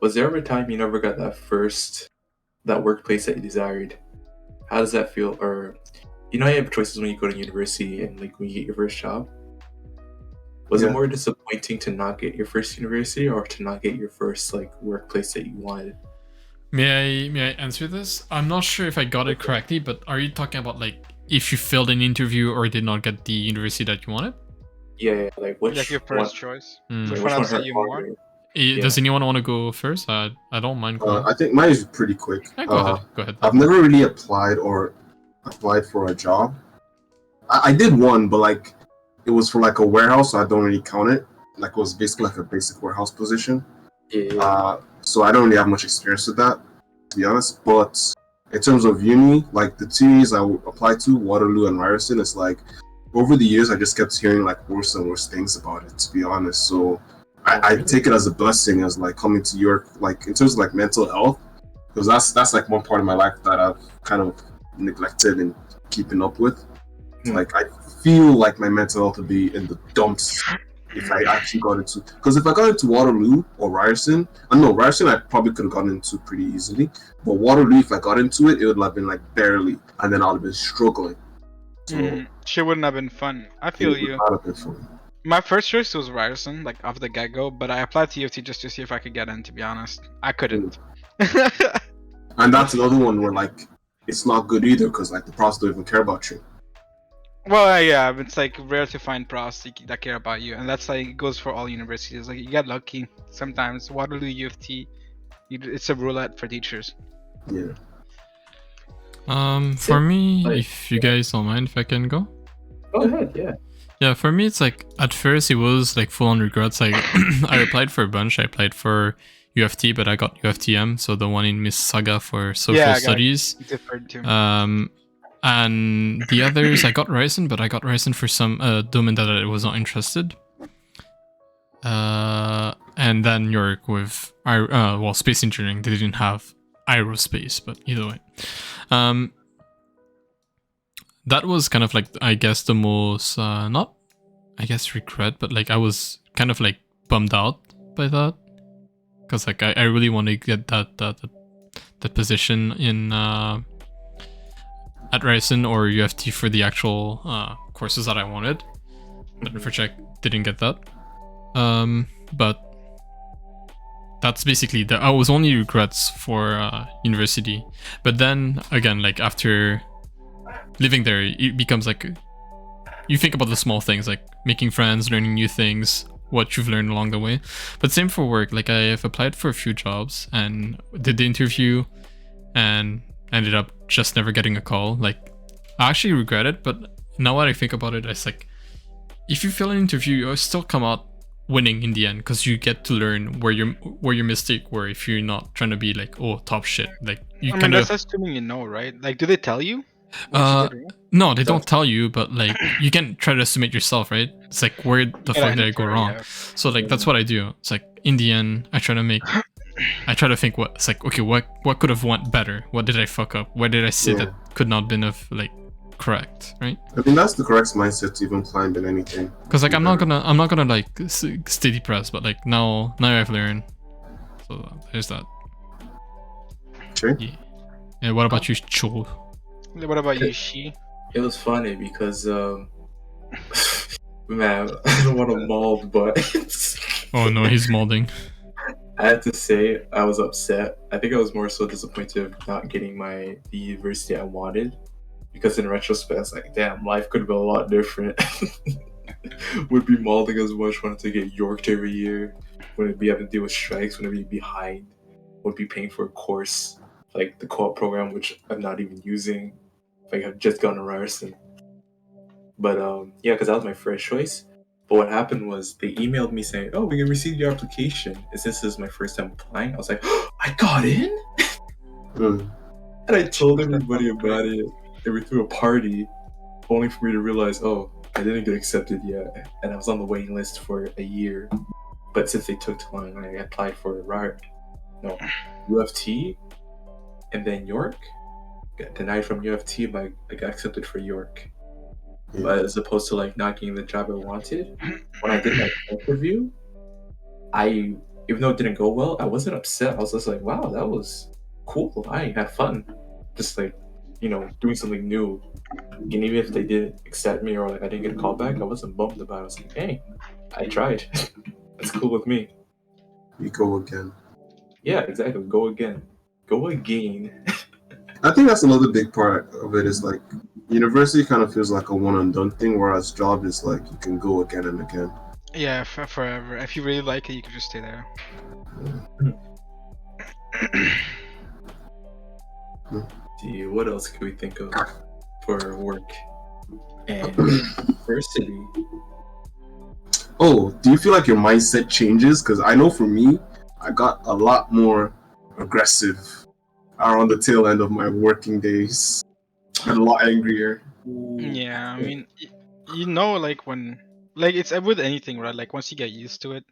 Was there ever a time you never got that workplace that you desired? How does that feel? Or you have choices when you go to university and like when you get your first job. Was it more disappointing to not get your first university or to not get your first like workplace that you wanted? May I answer this? I'm not sure if I got it correctly, but are you talking about like if you failed an interview or did not get the university that you wanted? Yeah, like which like your first choice. Mm. Which one upset you more? Does anyone want to go first? I don't mind going. I think mine is pretty quick. Yeah, go ahead. I've never really applied for a job. I did one, but like it was for like a warehouse, so I don't really count it. Like it was basically like a basic warehouse position. Yeah. So I don't really have much experience with that, to be honest. But in terms of uni, like the two unis I applied to, Waterloo and Ryerson, it's like over the years I just kept hearing like worse and worse things about it, to be honest. So I take it as a blessing, as like coming to York, like in terms of like mental health, because that's like one part of my life that I've kind of neglected and keeping up with. Like I feel like my mental health would be in the dumps if I actually got into, because if I got into Waterloo or Ryerson, Ryerson I probably could have gotten into pretty easily, but Waterloo, if I got into it, it would have been like barely, and then I would have been struggling. So Shit wouldn't have been fun. I feel you. Would not have been fun. My first choice was Ryerson, like off the get-go, but I applied to UFT just to see if I could get in, to be honest. I couldn't. And that's another one where like it's not good either, because like the pros don't even care about you. Well, yeah, it's like rare to find pros that care about you, and that's like goes for all universities. Like you get lucky sometimes. Waterloo, UFT, it's a roulette for teachers. Yeah. For me, if you guys don't mind, if I can go. Go ahead, yeah. Yeah, for me, it's like at first it was like full on regrets. Like I applied for a bunch. I applied for UFT, but I got UFTM, so the one in Mississauga for social studies. Too. And the others, I got Ryerson, but I got Ryerson for some domain that I was not interested. And then York with space engineering. They didn't have aerospace, but either way. That was kind of like, I guess, the most, not, I guess, regret, but like I was kind of like bummed out by that. Because like I really want to get that position in at Ryerson or UFT for the actual courses that I wanted. But unfortunately, I didn't get that. But that's basically I was only regrets for university. But then again, like after living there, it becomes like you think about the small things, like making friends, learning new things, what you've learned along the way. But same for work. Like I've applied for a few jobs and did the interview and ended up just never getting a call. Like I actually regret it, but now that I think about it, it's like if you fail an interview, you still come out winning in the end, because you get to learn where your mistake were. If you're not trying to be like top shit, like you kind of. That's assuming you know, right? Like, do they tell you? No, they don't tell you, but like you can try to estimate yourself, right? It's like where the fuck did I go wrong? Yeah. So like that's what I do. It's like in the end, I try to think what it's like. Okay, what could have went better? What did I fuck up? Where did I say that could not been of like correct, right? I mean that's the correct mindset to even climb in anything. Because like I'm not gonna like stay depressed, but like now I've learned. So there's that. Sure. Yeah. And what about you, Cho? What about you, Shi? It was funny because Man, I don't want to mold, but Oh no, he's molding. I had to say I was upset. I think I was more so disappointed of not getting the university I wanted. Because in retrospect, I was like, damn, life could have been a lot different. Would be molding as much, wanted to get Yorked every year, wouldn't be having to deal with strikes, wouldn't be behind, would be paying for a course, like the co-op program, which I'm not even using. Like I've just gone to Ryerson. But yeah, because that was my first choice. But what happened was they emailed me saying, "Oh, we received your application." And since this is my first time applying, I was like, oh, "I got in!" Mm. And I told everybody about it. And we threw a party, only for me to realize, oh, I didn't get accepted yet, and I was on the waiting list for a year. But since they took too long, I applied for UFT, and then York. Got denied from UFT, but I got accepted for York. Yeah. But as opposed to like not getting the job I wanted, when I did my interview, even though it didn't go well, I wasn't upset. I was just like, wow, that was cool. I had fun, just like doing something new. And even if they didn't accept me or like I didn't get a call back, I wasn't bummed about it. I was like, hey, I tried. That's cool with me. We go again. Yeah, exactly. Go again. Go again. I think that's another big part of it is like university kind of feels like a one and done thing, whereas job is like you can go again and again. Yeah, forever. If you really like it, you can just stay there. See, what else can we think of for work and university? Oh, do you feel like your mindset changes? Because I know for me, I got a lot more aggressive around the tail end of my working days. Got a lot angrier. Yeah, I mean, like when, like it's with anything, right? Like once you get used to it,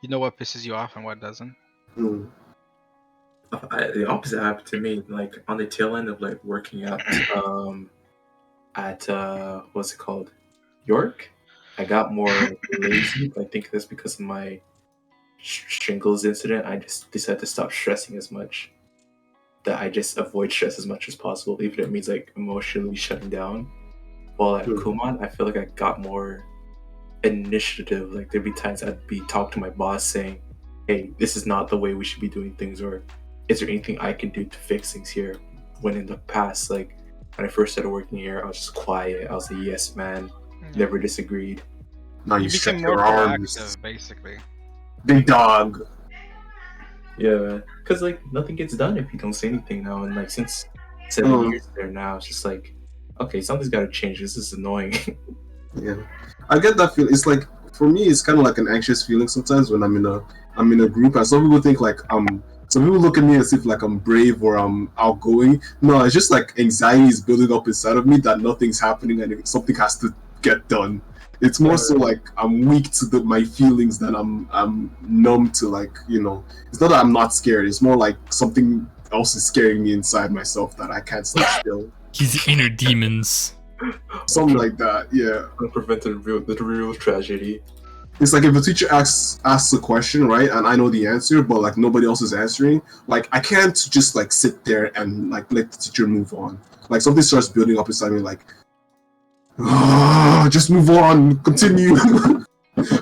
you know what pisses you off and what doesn't. Mm. The opposite happened to me. Like on the tail end of like working at what's it called, York. I got more lazy. I think that's because of my shingles incident. I just decided to stop stressing as much. That I just avoid stress as much as possible, even if it means like emotionally shutting down. While at Kumon, I feel like I got more initiative. Like there'd be times I'd be talking to my boss saying, "Hey, this is not the way we should be doing things," or "Is there anything I can do to fix things here?" When in the past, like when I first started working here, I was just quiet. I was a yes man, never disagreed. Now you become stretch more your arms. proactive, basically. Big dog. Yeah, because like nothing gets done if you don't say anything now. And like since 7 years there now, it's just like, okay, something's got to change. This is annoying. Yeah, I get that feeling. It's like for me, it's kind of like an anxious feeling sometimes when I'm in a group, and some people think like some people look at me as if like I'm brave or I'm outgoing. No, it's just like anxiety is building up inside of me that nothing's happening and something has to get done. It's more so like I'm weak to my feelings than I'm numb to like It's not that I'm not scared. It's more like something else is scaring me inside myself that I can't stay still. His inner demons. Something like that, yeah. Prevent the real tragedy. It's like if a teacher asks a question, right, and I know the answer, but like nobody else is answering, like I can't just like sit there and like let the teacher move on. Like something starts building up inside me, like, just move on, continue.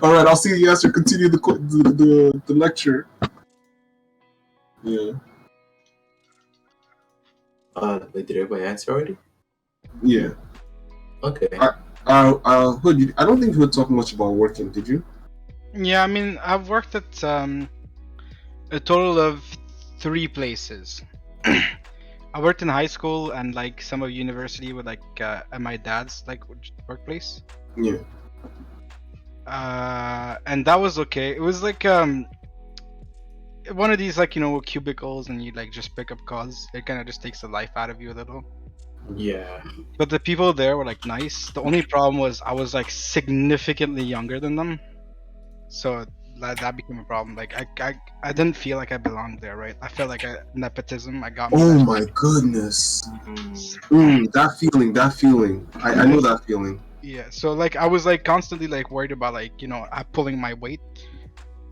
All right, I'll see the answer. Continue the lecture. Yeah. Did everybody answer already? Yeah. Okay. Hood, I don't think you were talking much about working, did you? Yeah, I mean, I've worked at a total of 3 places. I worked in high school and like some of university with like at my dad's like workplace. Yeah. And that was okay. It was like one of these like cubicles, and you like just pick up calls. It kind of just takes the life out of you a little. Yeah. But the people there were like nice. The only problem was I was like significantly younger than them, so that became a problem. Like I didn't feel like I belonged there, right? I felt like nepotism. I got. Oh my goodness. That feeling. I know that feeling. Yeah. So like I was like constantly like worried about like pulling my weight,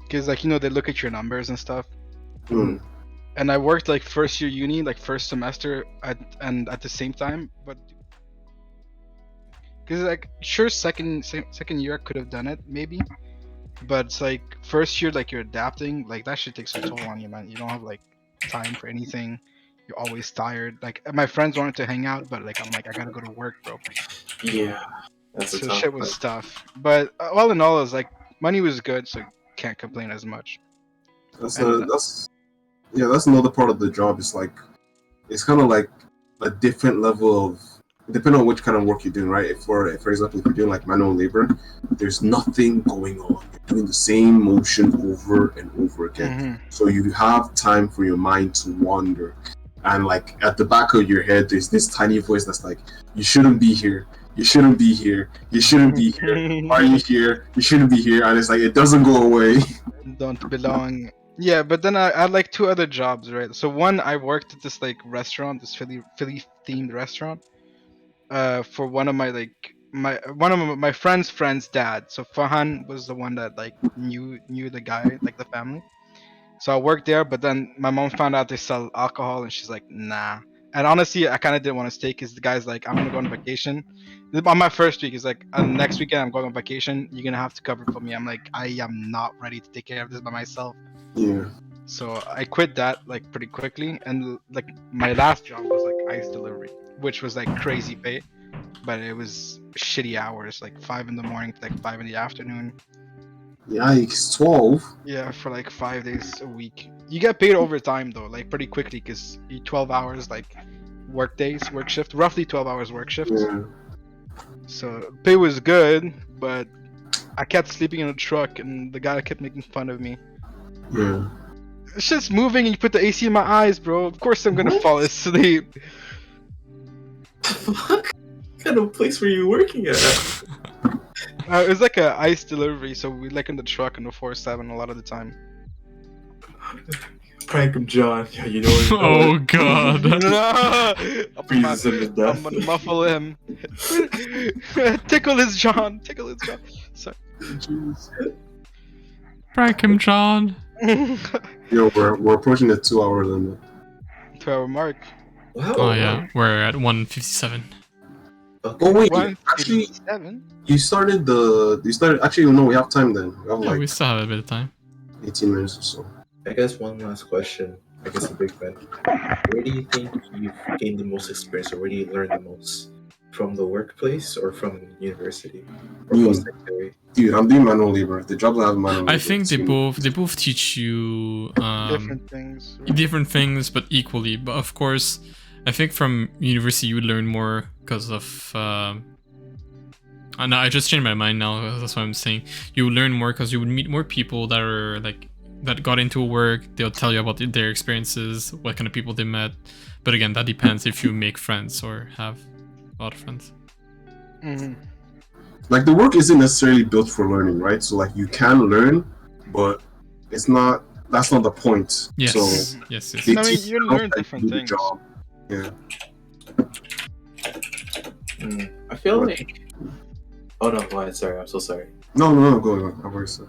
because like they look at your numbers and stuff. And I worked like first year uni, like first semester, and at the same time, but Because like, sure, second year I could have done it maybe, but it's like first year, like you're adapting, like that shit takes a toll on you, man. You don't have like time for anything. You're always tired. Like my friends wanted to hang out, but like I'm like I gotta go to work, bro. Yeah, that's a So tough shit was part. tough. But all in all, it was like money was good, so can't complain as much. That's And that's another part of the job. It's like it's kind of like a different level of depending on which kind of work you're doing, right? If for example, if you're doing like manual labor, there's nothing going on. You're doing the same motion over and over again. So you have time for your mind to wander. And like at the back of your head, there's this tiny voice that's like, "You shouldn't be here. You shouldn't be here. You shouldn't be here. Why are you here? You shouldn't be here." And it's like it doesn't go away. don't belong. Yeah, but then I had like two other jobs, right? So one, I worked at this like restaurant, this Philly themed restaurant, for one of my my friend's dad. So Fahan was the one that like knew the guy, like the family. So I worked there, but then my mom found out they sell alcohol, and she's like, nah. And honestly, I kind of didn't want to stay because the guy's like, I'm gonna go on vacation. On my first week, he's like, next weekend I'm going on vacation. You're gonna have to cover for me. I'm like, I am not ready to take care of this by myself. Yeah. So I quit that like pretty quickly, and like my last job was like ice delivery, which was like crazy pay, but it was shitty hours, like 5 in the morning to like 5 in the afternoon. Yikes! 12. Yeah, for like 5 days a week. You get paid overtime though, like pretty quickly, because you 12 hours like work days, work shift, roughly 12 hours work shift. Yeah. So pay was good, but I kept sleeping in a truck, and the guy kept making fun of me. Yeah. It's just moving, and you put the AC in my eyes, bro. Of course I'm gonna fall asleep. What kind of place were you working at? It was like a ice delivery, so we like in the truck in the 4/7 a lot of the time. Prank him, John. Yeah, you know what? Oh god. Freezes him to death. I'm gonna muffle him. Tickle his John. Tickle his John. Sorry. Jeez. Prank him, John. Yo, we're approaching the 2-hour limit. 2-hour mark. Wow. Oh yeah, we're at 1:57. Oh wait, actually, 157? you started. Actually, no, we have time then. We have Yeah, like we still have a bit of time. 18 minutes or so. I guess one last question. I guess a big one. Where do you think you've gained the most experience, or where do you learn the most? From the workplace or from university? Or post-secondary? Dude, I'm doing manual labor. The jobs I have manual labor. I think they both teach you Different things. but equally. But of course, I think from university you would learn more because of. I just changed my mind now. That's what I'm saying. You would learn more because you would meet more people that are like that got into work. They'll tell you about their experiences, what kind of people they met. But again, that depends if you make friends or have a lot of friends. Mm-hmm. Like the work isn't necessarily built for learning, right? So like you can learn, but it's not. That's not the point. Yes. So Yes. I mean, you learn how different do the things. job. Yeah. I feel like. Oh no, go ahead. Sorry, I'm so sorry. No, go on. I've already said.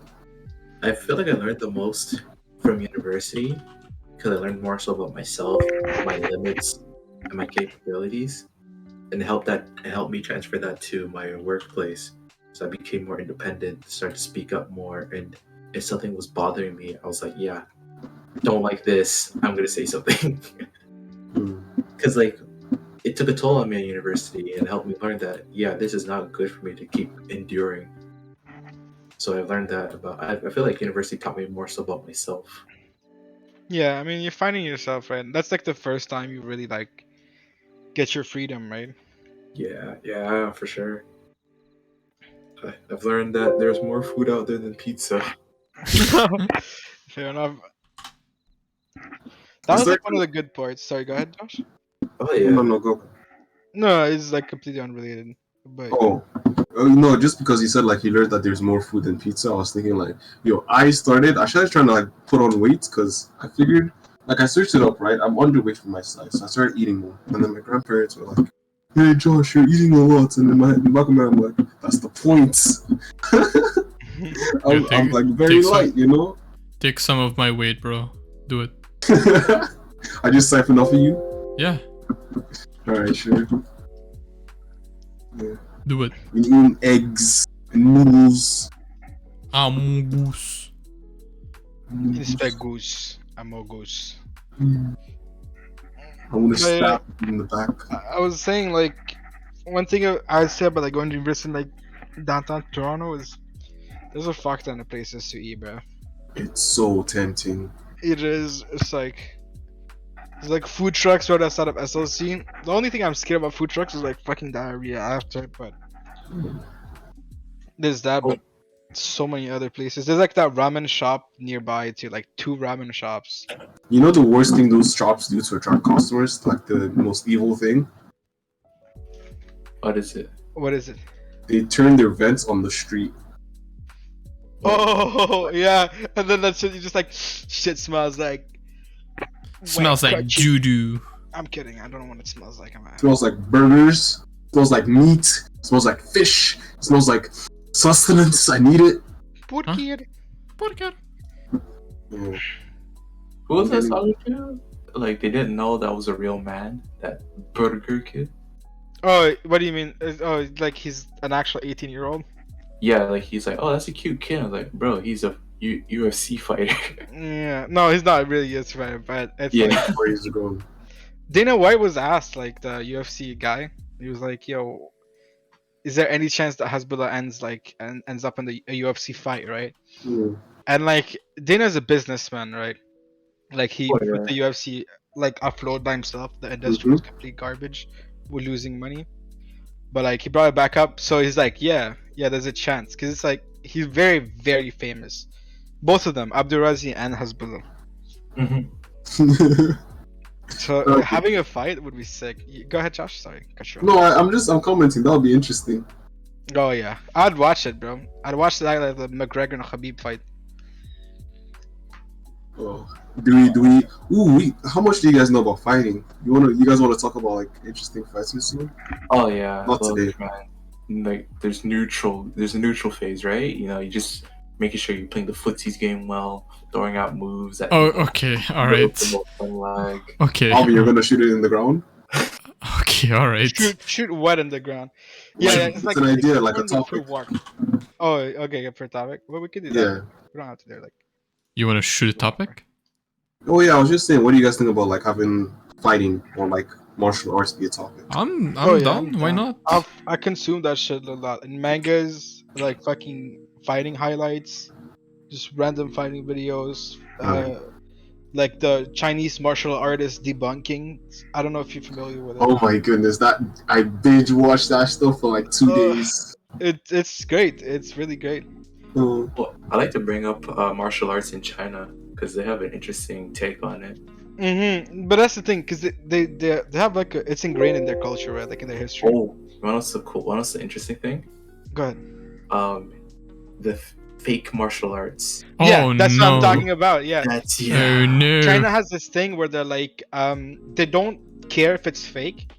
I feel like I learned the most from university because I learned more so about myself, my limits, and my capabilities, and it helped me transfer that to my workplace. So I became more independent, started to speak up more, and if something was bothering me, I was like, "Yeah, don't like this. I'm gonna say something." Because like it took a toll on me at university and helped me learn that this is not good for me to keep enduring. So I learned that about. I feel like university taught me more so about myself. Yeah, I mean, you're finding yourself, right? That's like the first time you really like get your freedom, right? Yeah, for sure. I've learned that there's more food out there than pizza. Fair enough. That was like one of the good parts. Sorry, go ahead, Josh. Oh yeah. No, go. No, it's like completely unrelated. But No, just because he said like he learned that there's more food than pizza, I was thinking like, I started trying to like put on weight because I figured like I searched it up, right? I'm underweight for my size, so I started eating more. And then my grandparents were like, "Hey Josh, you're eating a lot," and in the back of my mind, I'm like, "That's the point." I'm like very light, you know. Take some of my weight, bro. Do it. I just siphoned off of you. Yeah. All right, sure. Yeah. Do it. Eating eggs and noodles. Amogus. Inspegus. Amogus. I want to But, stab you in the back. I was saying, like, one thing I'd say about like going to university in like downtown Toronto is there's a fuck ton of places to eat, bro. It's so tempting. It is. It's like there's like food trucks right outside of SLC. The only thing I'm scared about food trucks is like fucking diarrhea after, but there's that. But so many other places. There's like that ramen shop nearby too, like 2 ramen shops. You know the worst thing those shops do to attract customers? Like the most evil thing? What is it? What is it? They turn their vents on the street. Oh yeah, and then that's you just like shit smells like. Smells wet, like crunchy. doo-doo. I'm kidding. I don't know what it smells like. Smells like burgers. Smells like meat. Smells like fish. Smells like sustenance. I need it. Poor Huh? kid. Podcast. Yeah. Who was that talking to? Like they didn't know that was a real man. That Burger Kid. Oh, what do you mean? Oh, like he's an actual 18-year-old? Yeah, like he's like, oh, that's a cute kid. I was like, bro, he's a UFC fighter. Yeah. No, he's not really yes, right? But it's Yeah. like 4 years ago. Dana White was asked, like the UFC guy. He was like, "Yo, is there any chance that Hasbullah ends up in a UFC fight, right?" Yeah. And like Dana's a businessman, right? Like he Oh, put yeah. the UFC like offload by himself. The industry was complete garbage. We're losing money, but like he brought it back up. So he's like, yeah, there's a chance because it's like he's very, very famous. Both of them, Abdurazi and Hasbullah. Mm-hmm. So Okay. having a fight would be sick. Go ahead, Josh. Sorry, cut you off. No, I'm commenting. That would be interesting. Oh yeah, I'd watch it, bro. I'd watch the McGregor and Khabib fight. Oh, do we? Ooh, how much do you guys know about fighting? You guys want to talk about like interesting fights we've seen? Oh yeah, Not well, today. man. Like there's a neutral phase, right? You know, you just making sure you're playing the footsies game well, throwing out moves. That Oh, okay. All right. Okay. Alvin, you're gonna shoot it in the ground? Okay. All right. Shoot what in the ground? Yeah, It's an it's idea, like a only for topic. what? Oh, okay, for topic. Well, we could do that. Yeah. We don't have to do like. You want to shoot a topic? Oh yeah, I was just saying. What do you guys think about like having fighting or like martial arts be a topic? I'm Oh, yeah, down. I'm Why down. not? I consume that shit a lot in mangas, like fucking fighting highlights, just random fighting videos. Like the Chinese martial artist debunking. I don't know if you're familiar with it. Oh my goodness, that I binge watched that stuff for like 2 days. It's great. It's really great. Oh, Well, I like to bring up martial arts in China because they have an interesting take on it. But that's the thing, because they have like it's ingrained in their culture, right? Like in their history. Oh, you know what's the cool? You know what's the interesting thing? Go ahead. The fake martial arts. Oh Yeah, that's no. what I'm talking about. Yeah. That's Oh no. China has this thing where they're like, they don't care if it's fake,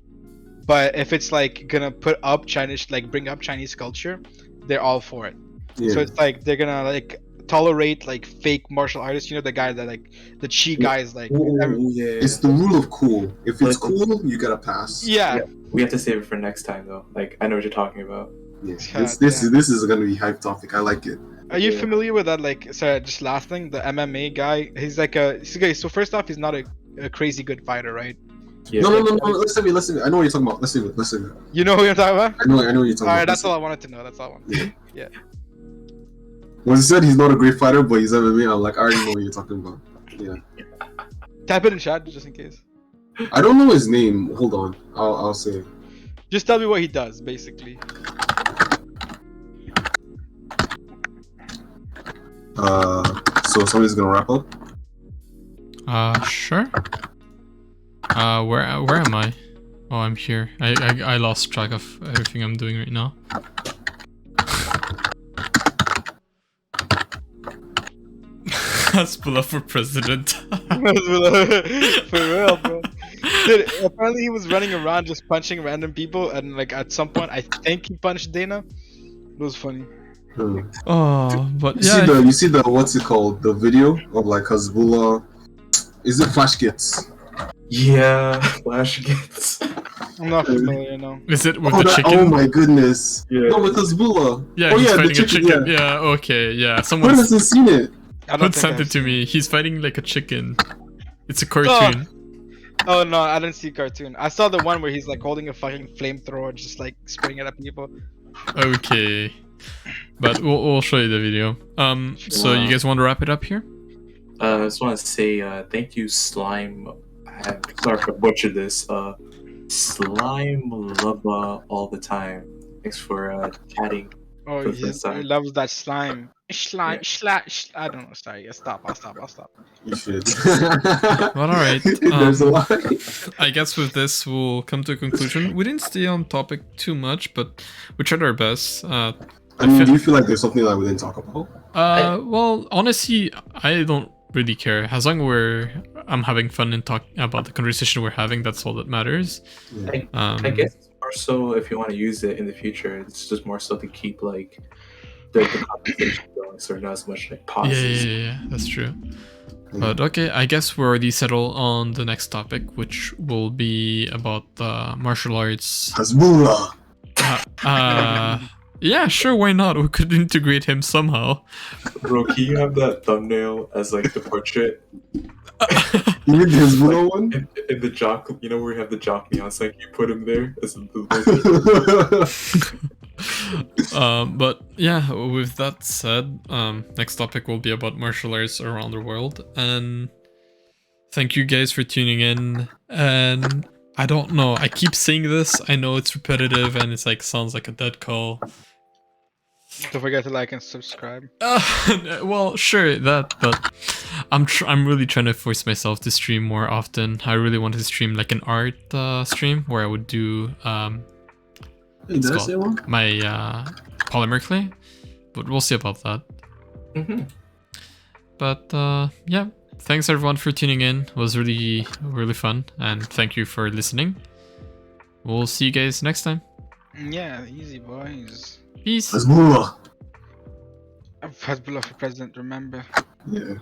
but if it's like gonna put up Chinese, like bring up Chinese culture, they're all for it. yeah. So it's like they're gonna like tolerate like fake martial artists. You know, the guy that like the chi guys like. yeah. It's the rule of cool. If it's Like- cool, you gotta pass. Yeah. We have to save it for next time though. Like I know what you're talking about. Yeah. God This damn. is gonna be hype topic. I like it. Are you Yeah. familiar with that? Like, sorry, just last thing, the MMA guy. He's like okay. So first off, he's not a crazy good fighter, right? Yeah. No. Listen to me. I know what you're talking about. Listen to me. You know who you're talking about? I know what you're talking All right, about. that's all I wanted to know. That's all I wanted. Yeah. When he said he's not a great fighter, but he's MMA, I'm like, I already know what you're talking about. Yeah. Type it in chat just in case. I don't know his name. Hold on. I'll say. Just tell me what he does, basically. So somebody's gonna wrap up. Sure. Where am I? Oh, I'm here. I lost track of everything I'm doing right now. Hasbullah for president. For real, bro. Dude, apparently he was running around just punching random people, and like at some point, I think he punched Dana. It was funny. Oh, but You yeah. see the what's it called? The video of like Hezbollah. Is it Flash Gets? Yeah. Flash gets. I'm not familiar, no. Is it with Oh, the chicken? oh my goodness. Yeah. No, with Hezbollah. Yeah, oh he's yeah, the fighting a chicken. Yeah. Yeah, okay, yeah. Who Someone hasn't seen it? I don't think sent I've it to seen me. He's fighting like a chicken. It's a cartoon. Oh no, I didn't see cartoon. I saw the one where he's like holding a fucking flamethrower, just like spraying it at people. Okay, but we'll show you the video. So you guys want to wrap it up here? I just want to say thank you, Slime. I'm sorry if I butchered this. Slime Lubba all the time. Thanks for chatting. Oh, For the he first time. loves that slime. Slime, Yeah. I don't know. Sorry, yeah, stop. I'll stop. You should. Well, all right. There's a lot. I guess with this we'll come to a conclusion. We didn't stay on topic too much, but we tried our best. I mean, do you feel like there's something that we didn't talk about? Well, honestly, I don't really care. As long as I'm having fun and talking about the conversation we're having, that's all that matters. Yeah. I guess it's more so if you want to use it in the future, it's just more so to keep like the conversation going, so not as much like pauses. Yeah, that's true. But okay, I guess we're already settled on the next topic, which will be about martial arts. Hezbollah. Yeah, sure, why not? We could integrate him somehow. Bro, can you have that thumbnail as like the portrait? You mean the Hezbollah one? In the jock, you know where you have the jock neon sign, you put him there as the But yeah, with that said, next topic will be about martial arts around the world, and thank you guys for tuning in. And I don't know, I keep saying this, I know it's repetitive and it's like sounds like a dead call. Don't forget to like and subscribe. Well, sure that, but I'm really trying to force myself to stream more often. I really want to stream like an art stream where I would do Hey, did I say one? my polymer clay, but we'll see about that. But yeah, thanks everyone for tuning in. It was really fun, and thank you for listening. We'll see you guys next time. Yeah, easy boys. Peace. Hezbollah. Hezbollah for president, remember. Yeah.